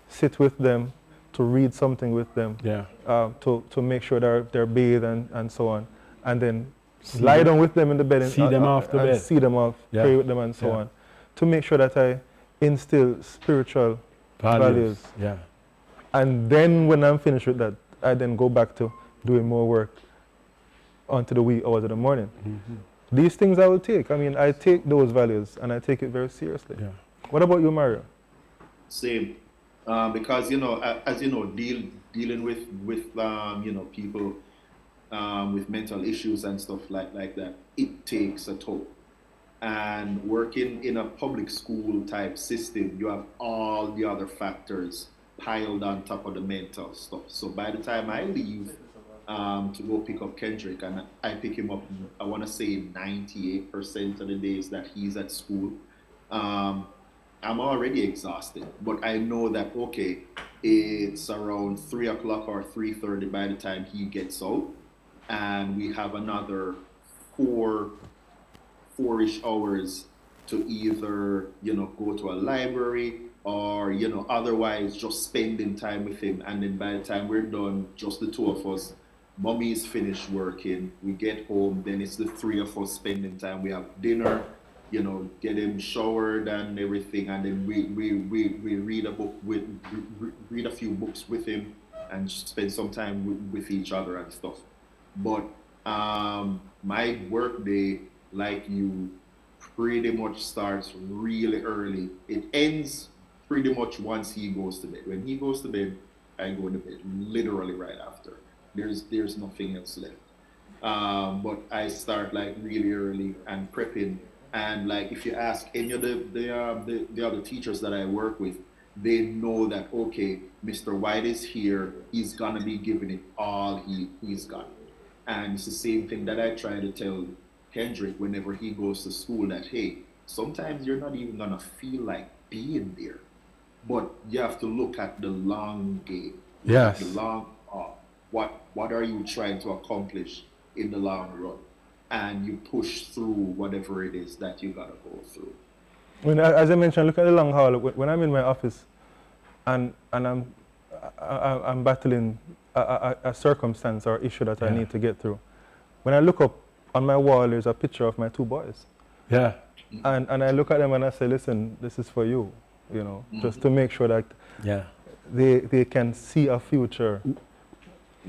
sit with them, to read something with them, to make sure they're bathed and so on, and then lie down with them in the bed and see them off the bed. See them off, pray with them and so on, to make sure that I instill spiritual values. Yeah. And then when I'm finished with that, I then go back to doing more work until the wee hours of the morning. These things I will take. I mean, I take those values and I take it very seriously. Yeah. What about you, Mario? Same, because as you know, dealing with people with mental issues and stuff like that, it takes a toll. And working in a public school type system, you have all the other factors piled on top of the mental stuff. So by the time I leave to go pick up Kendrick, and I pick him up, I want to say 98% of the days that he's at school, I'm already exhausted, but I know that, okay, it's around 3 o'clock or 3:30 by the time he gets out, and we have another four, 4-ish hours to either, go to a library or, otherwise just spending time with him. And then by the time we're done, just the two of us, mommy's finished working, we get home, then it's the three of us spending time. We have dinner, get him showered and everything, and then we read a book read a few books with him and spend some time with each other and stuff. But my work day, like you, pretty much starts really early. It ends pretty much once he goes to bed. When he goes to bed, I go to bed literally right after. There's nothing else left. But I start like really early and prepping. And like if you ask any of the other teachers that I work with, they know that, okay, Mr. White is here. He's gonna be giving it all he's got. And it's the same thing that I try to tell Kendrick whenever he goes to school, that, hey, sometimes you're not even gonna feel like being there, but you have to look at the long game. Yes. The long what are you trying to accomplish in the long run, and you push through whatever it is that you gotta go through. When, as I mentioned, look at the long haul. When I'm in my office and I'm battling a circumstance or issue that I need to get through, when I look up on my wall, there's a picture of my two boys. Yeah. And I look at them and I say, listen, this is for you, just to make sure that they can see a future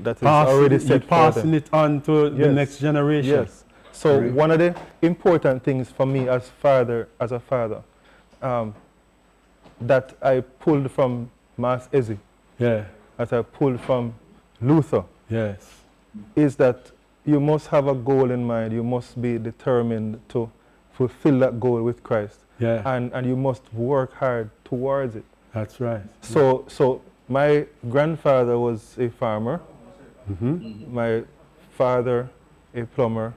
that is already set for them. Passing it on to the next generation. Yes. So one of the important things for me as a father, that I pulled from Mas Ezi, that I pulled from Luther, is that you must have a goal in mind. You must be determined to fulfill that goal with Christ. And you must work hard towards it. That's right. So my grandfather was a farmer, my father a plumber,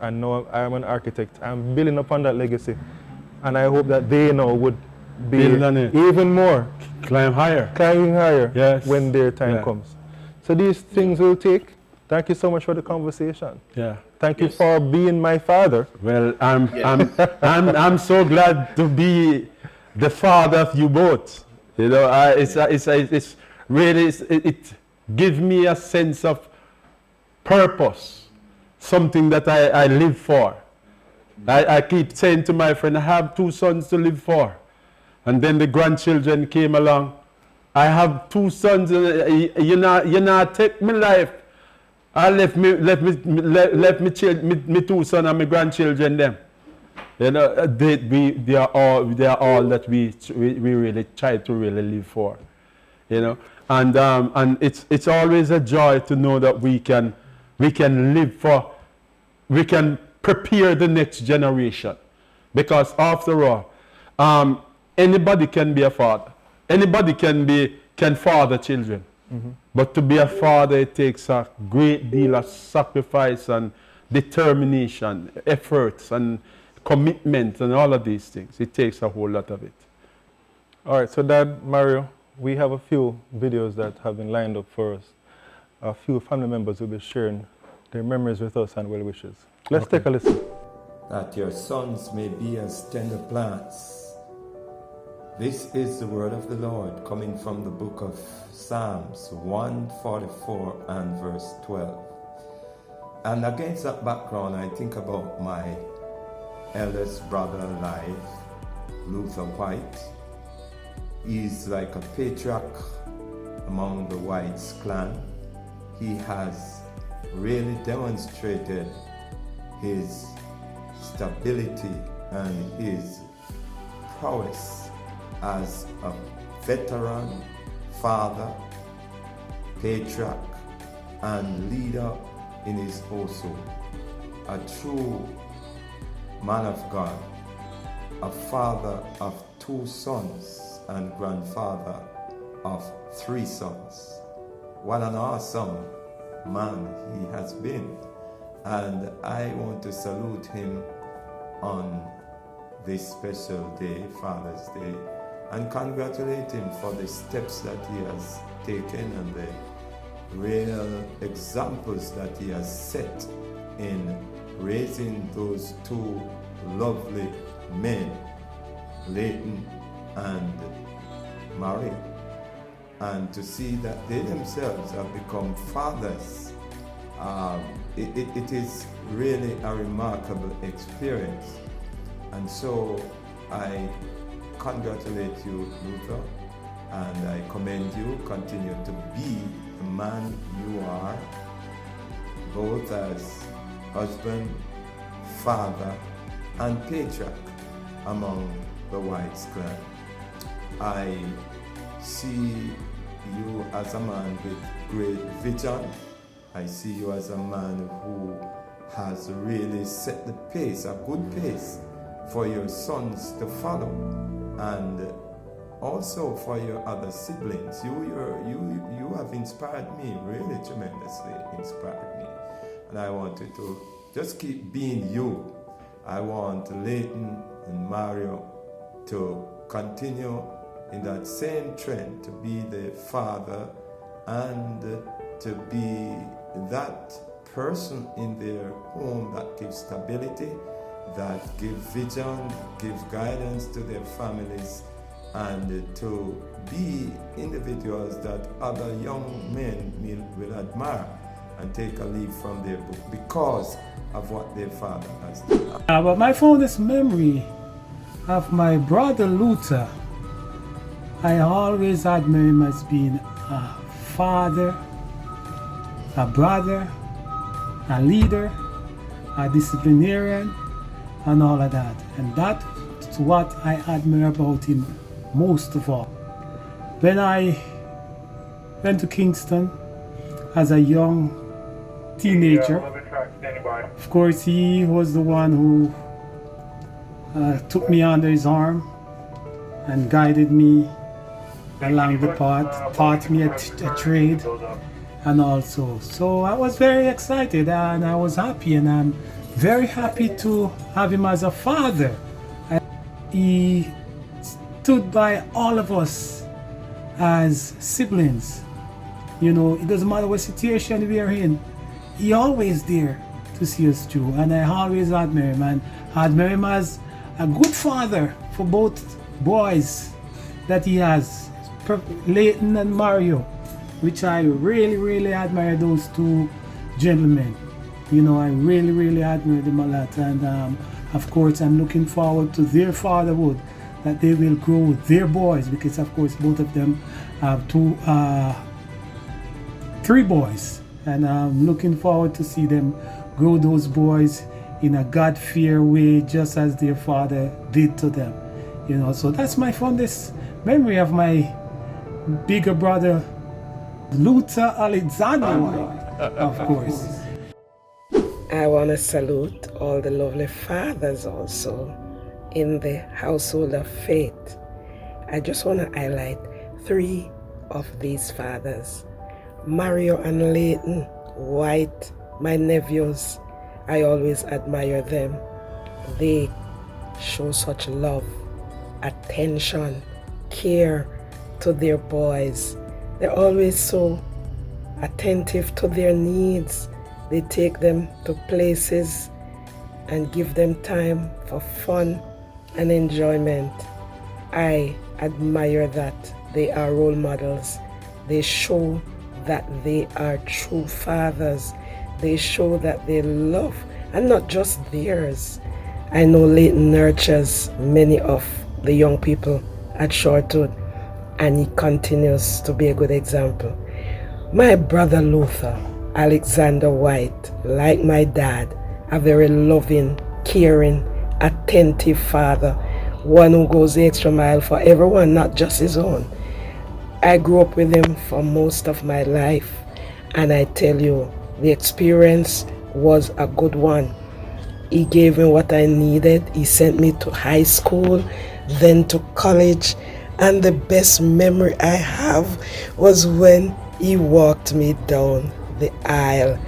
and now I am an architect. I'm building upon that legacy. And I hope that they now would be even more. Climbing higher when their time comes. So these things will take. Thank you so much for the conversation. Thank you for being my father. Well, I'm so glad to be the father of you both. It's really it gives me a sense of purpose, something that I live for. I keep saying to my friend, I have 2 sons to live for, and then the grandchildren came along. I have 2 sons. You not take my life. I left me 2 sons and my grandchildren them. They are all that we really try to really live for. And it's always a joy to know that we can prepare the next generation, because after all, anybody can be a father. Anybody can father children. But to be a father, it takes a great deal of sacrifice and determination, efforts and commitment and all of these things. It takes a whole lot of it. All right, so Dad, Mario, we have a few videos that have been lined up for us. A few family members will be sharing their memories with us and well wishes. Let's take a listen. That your sons may be as tender plants. This is the word of the Lord coming from the book of Psalms 144 and verse 12. And against that background, I think about my eldest brother alive, Luther White. He's like a patriarch among the Whites clan. He has really demonstrated his stability and his prowess as a veteran, father, patriarch, and leader in his household. A true man of God, a father of 2 sons and grandfather of 3 sons. What an awesome man he has been. And I want to salute him on this special day, Father's Day, and congratulate him for the steps that he has taken and the real examples that he has set in raising those two lovely men, Leighton and Mario, and to see that they themselves have become fathers. It is really a remarkable experience. And so I congratulate you, Luther, and I commend you. Continue to be the man you are, both as husband, father, and patriarch among the Whites clan. I see you as a man with great vision. I see you as a man who has really set the pace, a good pace, for your sons to follow, and also for your other siblings. You have inspired me, really tremendously inspired me. And I want you to just keep being you. I want Leighton and Mario to continue in that same trend, to be the father and to be that person in their home that gives stability, that gives vision, gives guidance to their families, and to be individuals that other young men will admire and take a leaf from their book because of what their father has done. But my fondest memory of my brother Luther, I always admire him as being a father, a brother, a leader, a disciplinarian, and all of that. And that's what I admire about him most of all. When I went to Kingston as a young teenager, of course he was the one who took me under his arm and guided me along the path, taught me a trade, and also. So I was very excited and I was happy, and I'm very happy to have him as a father. He stood by all of us as siblings. You know, it doesn't matter what situation we are in, he always there to see us through, and I always admire him, and I admire him as a good father for both boys that he has, Leighton and Mario, which I really admire those two gentlemen. You know, I really admire them a lot, and of course I'm looking forward to their fatherhood, that they will grow their boys, because of course both of them have three boys, and I'm looking forward to see them grow those boys in a God-fear way, just as their father did to them. You know, so that's my fondest memory of my bigger brother Luther Alexander White, of course. I want to salute all the lovely fathers also in the household of faith. I just want to highlight 3 of these fathers. Mario and Leighton White, my nephews, I always admire them. They show such love, attention, care to their boys. They're always so attentive to their needs. They take them to places and give them time for fun and enjoyment. I admire that. They are role models. They show that they are true fathers. They show that they love, and not just theirs. I know Leighton nurtures many of the young people at Shortwood, and he continues to be a good example. My brother Luther Alexander White, like my dad, a very loving, caring, attentive father, one who goes the extra mile for everyone, not just his own. I grew up with him for most of my life, and I tell you, the experience was a good one. He gave me what I needed. He sent me to high school, then to college, and the best memory I have was when he walked me down the aisle,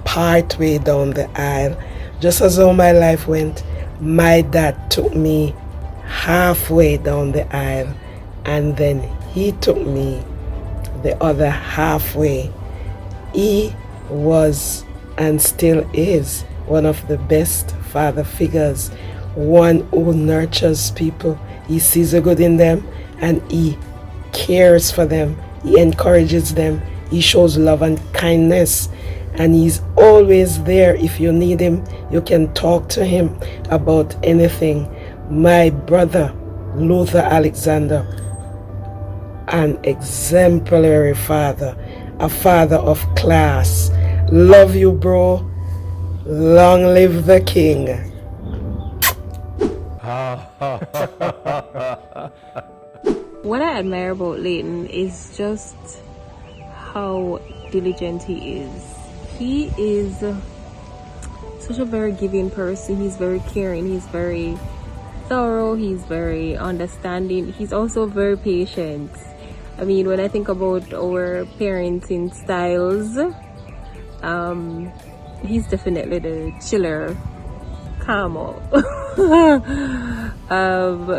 partway down the aisle. Just as how my life went, My dad took me halfway down the aisle, and then he took me the other halfway. He was and still is one of the best father figures, one who nurtures people. He sees the good in them and he cares for them. He encourages them. He shows love and kindness. And he's always there. If you need him, you can talk to him about anything. My brother, Luther Alexander, an exemplary father, a father of class. Love you, bro. Long live the king. What I admire about Leighton is just how diligent he is. He is such a very giving person. He's very caring. He's very thorough. He's very understanding. He's also very patient. I mean, when I think about our parenting styles, he's definitely the chiller, calmer,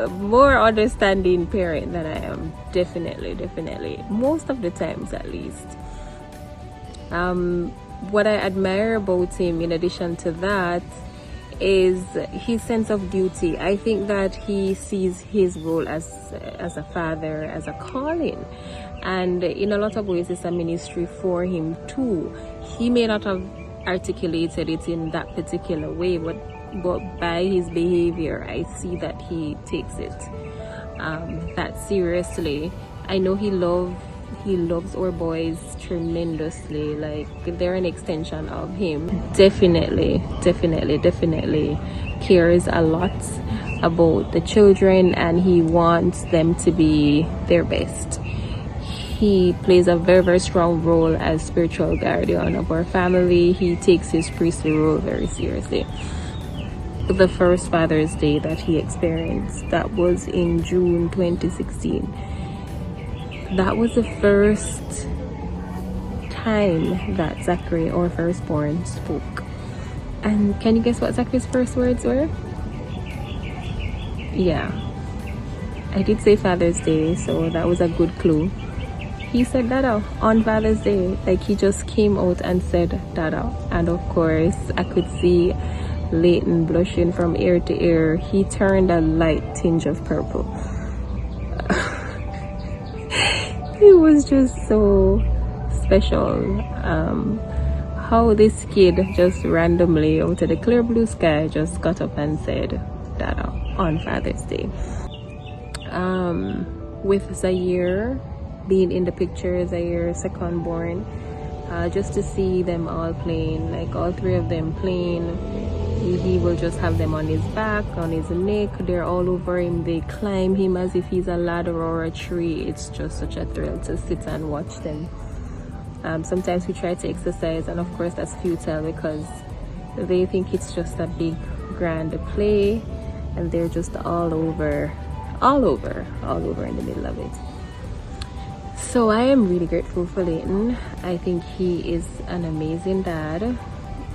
more understanding parent than I am. Definitely. Most of the times, at least. What I admire about him, in addition to that, is his sense of duty. I think that he sees his role as a father, as a calling, and in a lot of ways it's a ministry for him too. He may not have articulated it in that particular way, but by his behavior I see that he takes it that seriously. I know he loves our boys tremendously. Like, they're an extension of him. Definitely cares a lot about the children, and he wants them to be their best. He plays a very strong role as spiritual guardian of our family. He takes his priestly role very seriously. The first Father's Day that he experienced, that was in June 2016. That was the first time that Zachary, our firstborn, spoke. And can you guess what Zachary's first words were? Yeah, I did say Father's Day, so that was a good clue. He said Dada on Father's Day. Like, he just came out and said Dada. And of course, I could see Leighton blushing from ear to ear. He turned a light tinge of purple. It was just so special. How this kid just randomly out of the clear blue sky just got up and said Dada on Father's Day. With Zaire being in the picture, Zaire second born, just to see them all playing, like all three of them playing. He will just have them on his back, on his neck. They're all over him. They climb him as if he's a ladder or a tree. It's just such a thrill to sit and watch them. Sometimes we try to exercise, and of course that's futile because they think it's just a big grand play, and they're just all over in the middle of it. So I am really grateful for Leighton. I think he is an amazing dad,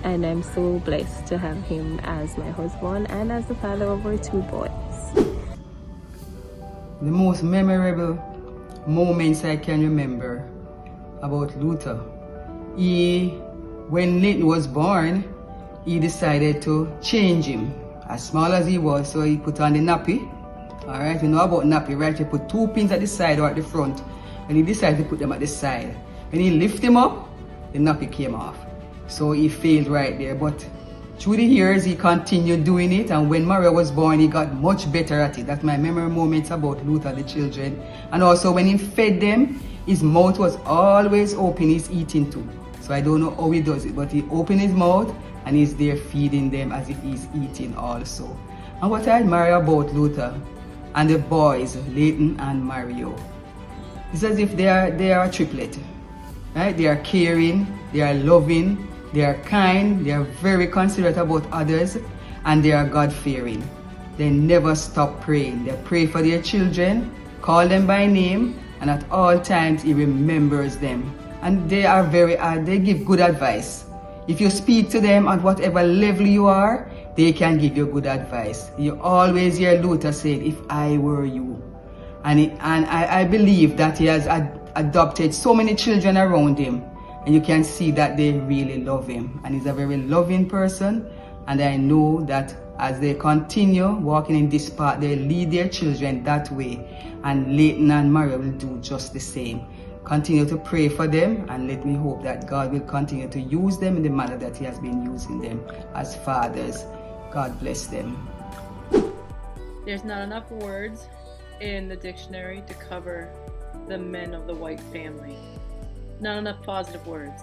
and I'm so blessed to have him as my husband and as the father of our two boys. The most memorable moments I can remember about Luther, when Leighton was born, he decided to change him. As small as he was, so he put on the nappy. Alright, you know about nappy, right? He put 2 pins at the side or at the front, and he decided to put them at the side. When he lifted him up, the nappy came off. So he failed right there, but through the years he continued doing it, and when Maria was born he got much better at it. That's my memory moments about Luther, the children. And also when he fed them, his mouth was always open. He's eating too, so I don't know how he does it, but he opened his mouth and he's there feeding them as if he's eating also. And what I admire about Luther and the boys, Leighton and Mario, it's as if they are a triplet, right? They are caring, they are loving, they are kind, they are very considerate about others, and they are God-fearing. They never stop praying. They pray for their children, call them by name, and at all times he remembers them. And they are they give good advice. If you speak to them at whatever level you are, they can give you good advice. You always hear Luther saying, if I were you. And I believe that he has adopted so many children around him, and you can see that they really love him. And he's a very loving person, and I know that as they continue walking in this path, they lead their children that way, and Leighton and Mario will do just the same. Continue to pray for them, and let me hope that God will continue to use them in the manner that he has been using them as fathers. God bless them. There's not enough words in the dictionary to cover the men of the white family. Not enough positive words.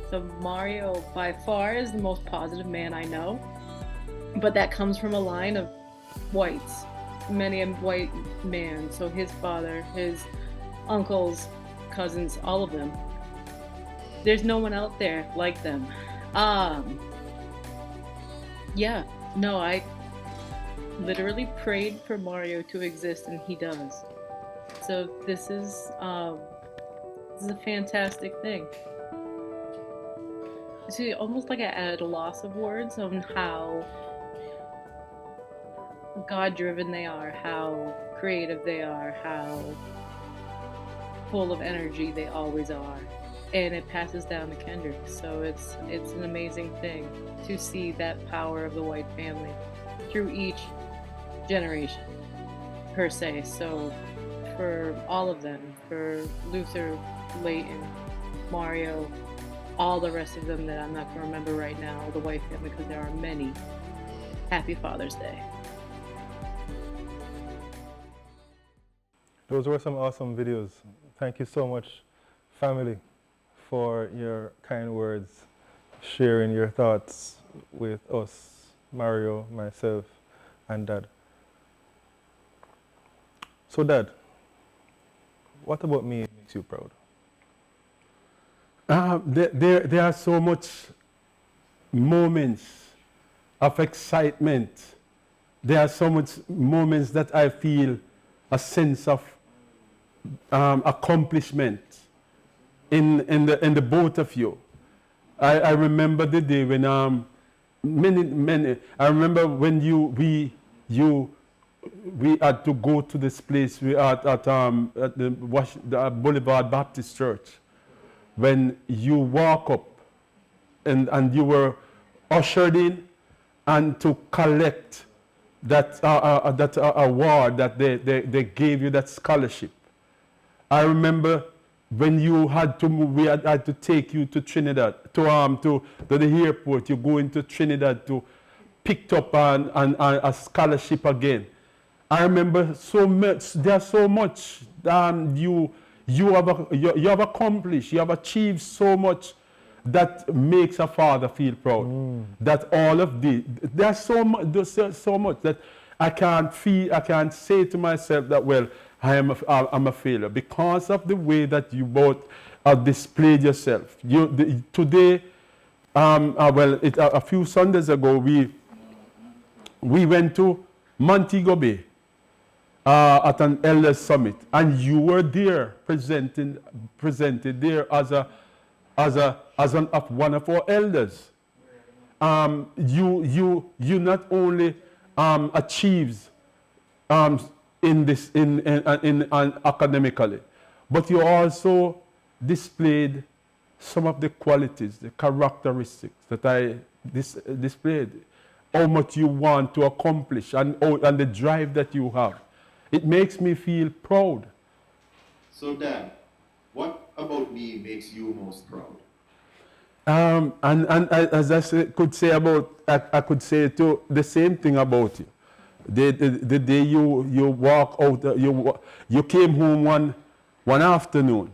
So Mario by far is the most positive man I know, but that comes from a line of whites, many a white man. So his father, his uncles, cousins, all of them. There's no one out there like them. Yeah, no, I literally prayed for Mario to exist, and he does. So this is a fantastic thing. See, almost like at a loss of words on how God-driven they are, how creative they are, how full of energy they always are, and it passes down to Kendrick. So it's an amazing thing to see that power of the white family through each generation, per se. So for all of them, for Luther, Leighton, Mario, all the rest of them that I'm not going to remember right now, the white family, because there are many, happy Father's Day. Those were some awesome videos. Thank you so much, family, for your kind words, sharing your thoughts with us, Mario, myself, and Dad. So, Dad, what about me makes you proud? There are so much moments of excitement. There are so much moments that I feel a sense of accomplishment in the both of you. I remember the day when I remember when we had to go to this place. We at the Boulevard Baptist Church. When you walk up and you were ushered in and to collect that award that they gave you, that scholarship. I remember when you had to move, we had to take you to Trinidad, to the airport. You go into Trinidad to pick up a scholarship again. I remember so much. There's so much you have accomplished. You have achieved so much that makes a father feel proud. That all of there's so much that I can't say to myself that, well, I'm a failure, because of the way that you both displayed yourself. Today, a few Sundays ago, we went to Montego Bay at an elders summit, and you were there presented there as one of our elders. You not only achieves in academically, but you also displayed some of the qualities, the characteristics that I displayed. How much you want to accomplish and the drive that you have. It makes me feel proud. So, Dad, what about me makes you most proud? And as I could say too, the same thing about you. The day you walk out, you came home one afternoon.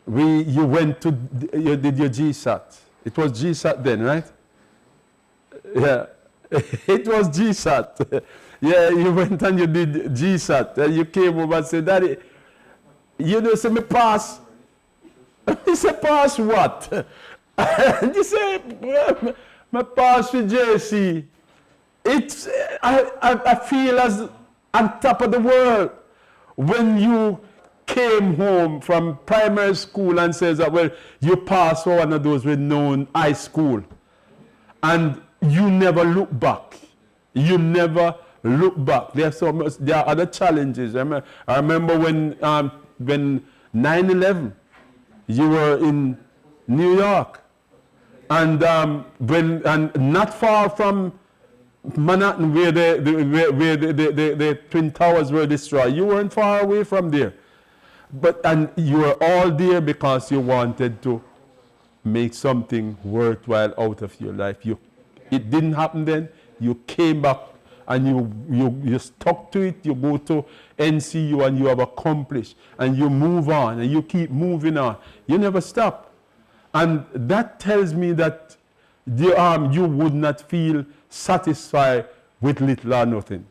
You went to, you did your GSAT. It was GSAT then, right? Yeah, it was GSAT. Yeah, you went and you did GSAT. And you came over and said, Daddy, you know, say me pass. He said, pass what? And you say, me pass with JC. I feel as on top of the world when you came home from primary school and says that, well, you passed for one of those renowned high school. And you never look back. You never look back. There are other challenges. I remember when 9/11, you were in New York, and not far from Manhattan, where the Twin Towers were destroyed. You weren't far away from there. And you were all there because you wanted to make something worthwhile out of your life. It didn't happen then. You came back and you stuck to it. You go to NCU and you have accomplished, and you move on and you keep moving on. You never stop. And that tells me that you would not feel satisfied with little or nothing.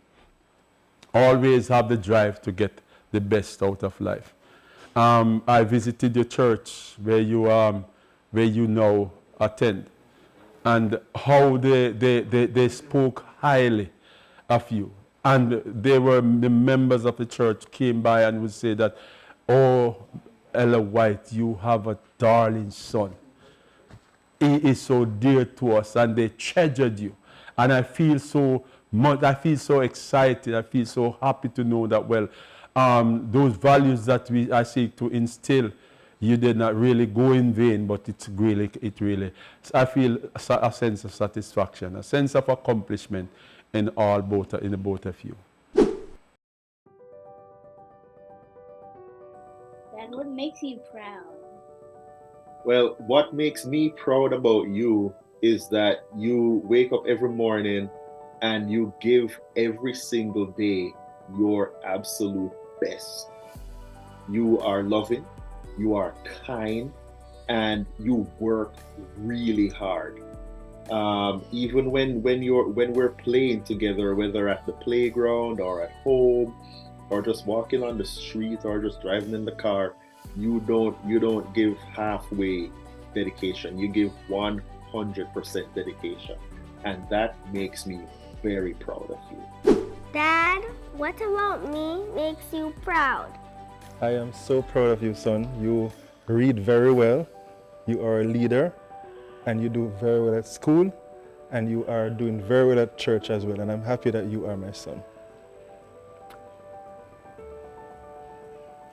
Always have the drive to get the best out of life. I visited your church where you now attend, and how they spoke highly of you. And the members of the church came by and would say that, oh, Ella White, you have a darling son. He is so dear to us, and they treasured you. And I feel so excited, I feel so happy to know that, well, those values that I seek to instill, you did not really go in vain, but I feel a sense of satisfaction, a sense of accomplishment in the both of you. Dad, what makes you proud? Well, what makes me proud about you is that you wake up every morning and you give every single day your absolute best. You are loving, you are kind, and you work really hard. Even when we're playing together, whether at the playground or at home, or just walking on the street or just driving in the car, you don't give halfway dedication. You give 100% dedication, and that makes me very proud of you. Dad, what about me makes you proud? I am so proud of you, son. You read very well, you are a leader, and you do very well at school, and you are doing very well at church as well, and I'm happy that you are my son.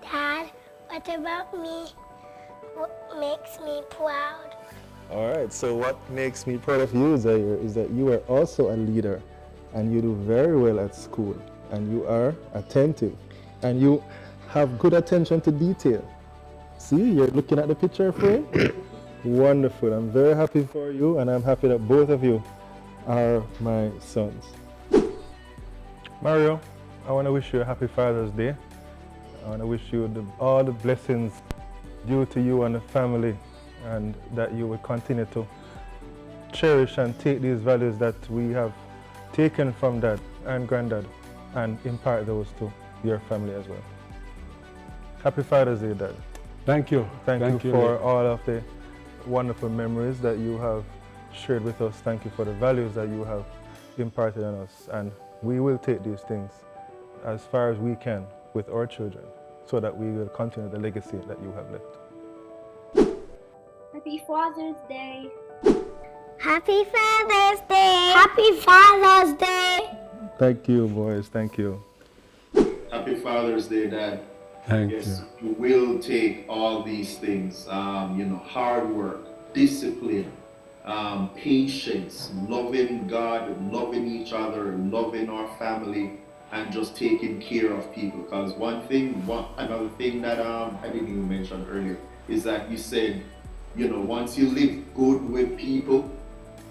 Dad, what about me? What makes me proud? All right, so what makes me proud of you, Zaire, is that you are also a leader, and you do very well at school, and you are attentive, and you have good attention to detail. See, you're looking at the picture frame? Wonderful. I'm very happy for you, and I'm happy that both of you are my sons. Mario, I want to wish you a happy Father's Day. I want to wish you all the blessings due to you and the family, and that you will continue to cherish and take these values that we have taken from Dad and Granddad and impart those to your family as well. Happy Father's Day, Dad. Thank you. Thank you for all of the wonderful memories that you have shared with us. Thank you for the values that you have imparted on us. And we will take these things as far as we can with our children, so that we will continue the legacy that you have left. Happy Father's Day. Happy Father's Day. Happy Father's Day. Thank you, boys. Thank you. Happy Father's Day, Dad. Thank Yes, you will take all these things, hard work, discipline, patience, loving God, loving each other, loving our family, and just taking care of people. Because another thing that I didn't even mention earlier is that you said, once you live good with people,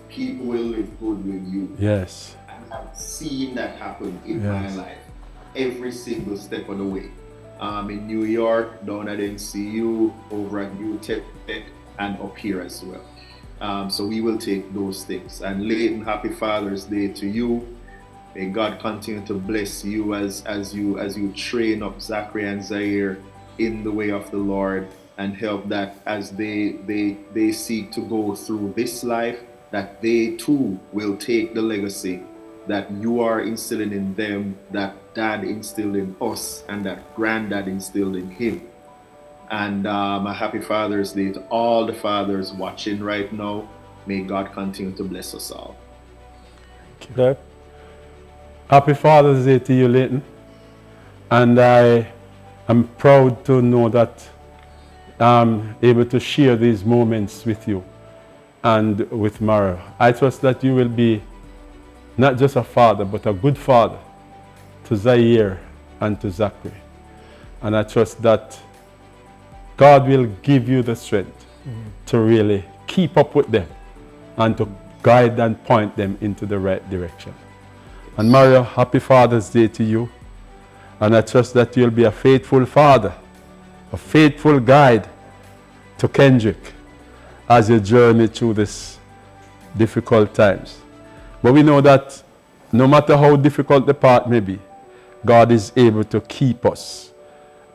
people will live good with you. Yes. And I've seen that happen in my life, every single step of the way. In New York, down at NCU, over at New Tech, and up here as well. So we will take those things. And Leighton, happy Father's Day to you. May God continue to bless you as you train up Zachary and Zaire in the way of the Lord, and help that as they seek to go through this life, that they too will take the legacy that you are instilling in them, that Dad instilled in us, and that Granddad instilled in him. And a happy Father's Day to all the fathers watching right now. May God continue to bless us all. Thank you. Dad? Happy Father's Day to you, Leighton. And I am proud to know that I'm able to share these moments with you and with Mara. I trust that you will be not just a father, but a good father to Zaire and to Zachary. And I trust that God will give you the strength to really keep up with them and to guide and point them into the right direction. And Mario, happy Father's Day to you. And I trust that you'll be a faithful father, a faithful guide to Kendrick as you journey through this difficult times. But we know that no matter how difficult the path may be, God is able to keep us.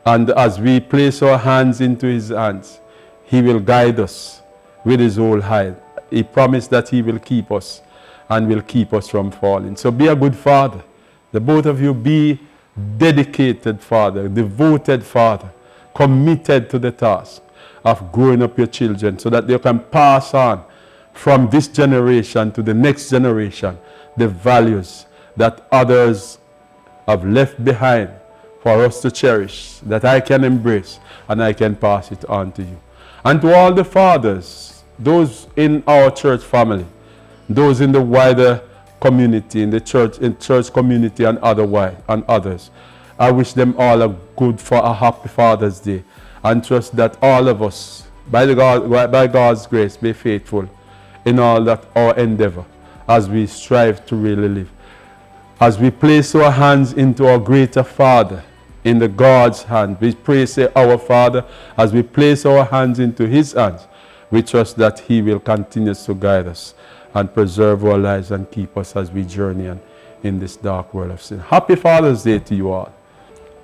And as we place our hands into his hands, he will guide us with his whole hand. He promised that he will keep us and will keep us from falling. So be a good father. The both of you be dedicated father, devoted father, committed to the task of growing up your children so that they can pass on from this generation to the next generation the values that others have left behind for us to cherish, that I can embrace and I can pass it on to you. And to all the fathers, those in our church family, those in the wider community, in church community and otherwise and others, I wish them all a happy Father's Day, and trust that all of us, by God's grace, be faithful in all that our endeavor as we strive to really live. As we place our hands into our greater Father, in the God's hand, we pray, say, our Father, as we place our hands into his hands, we trust that he will continue to guide us and preserve our lives and keep us as we journey in this dark world of sin. Happy Father's Day to you all.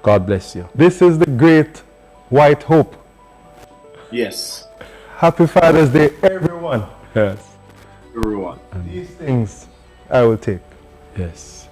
God bless you. This is the great white hope. Yes. Happy Father's Day, everyone. Yes. Everyone. These things I will take. Yes.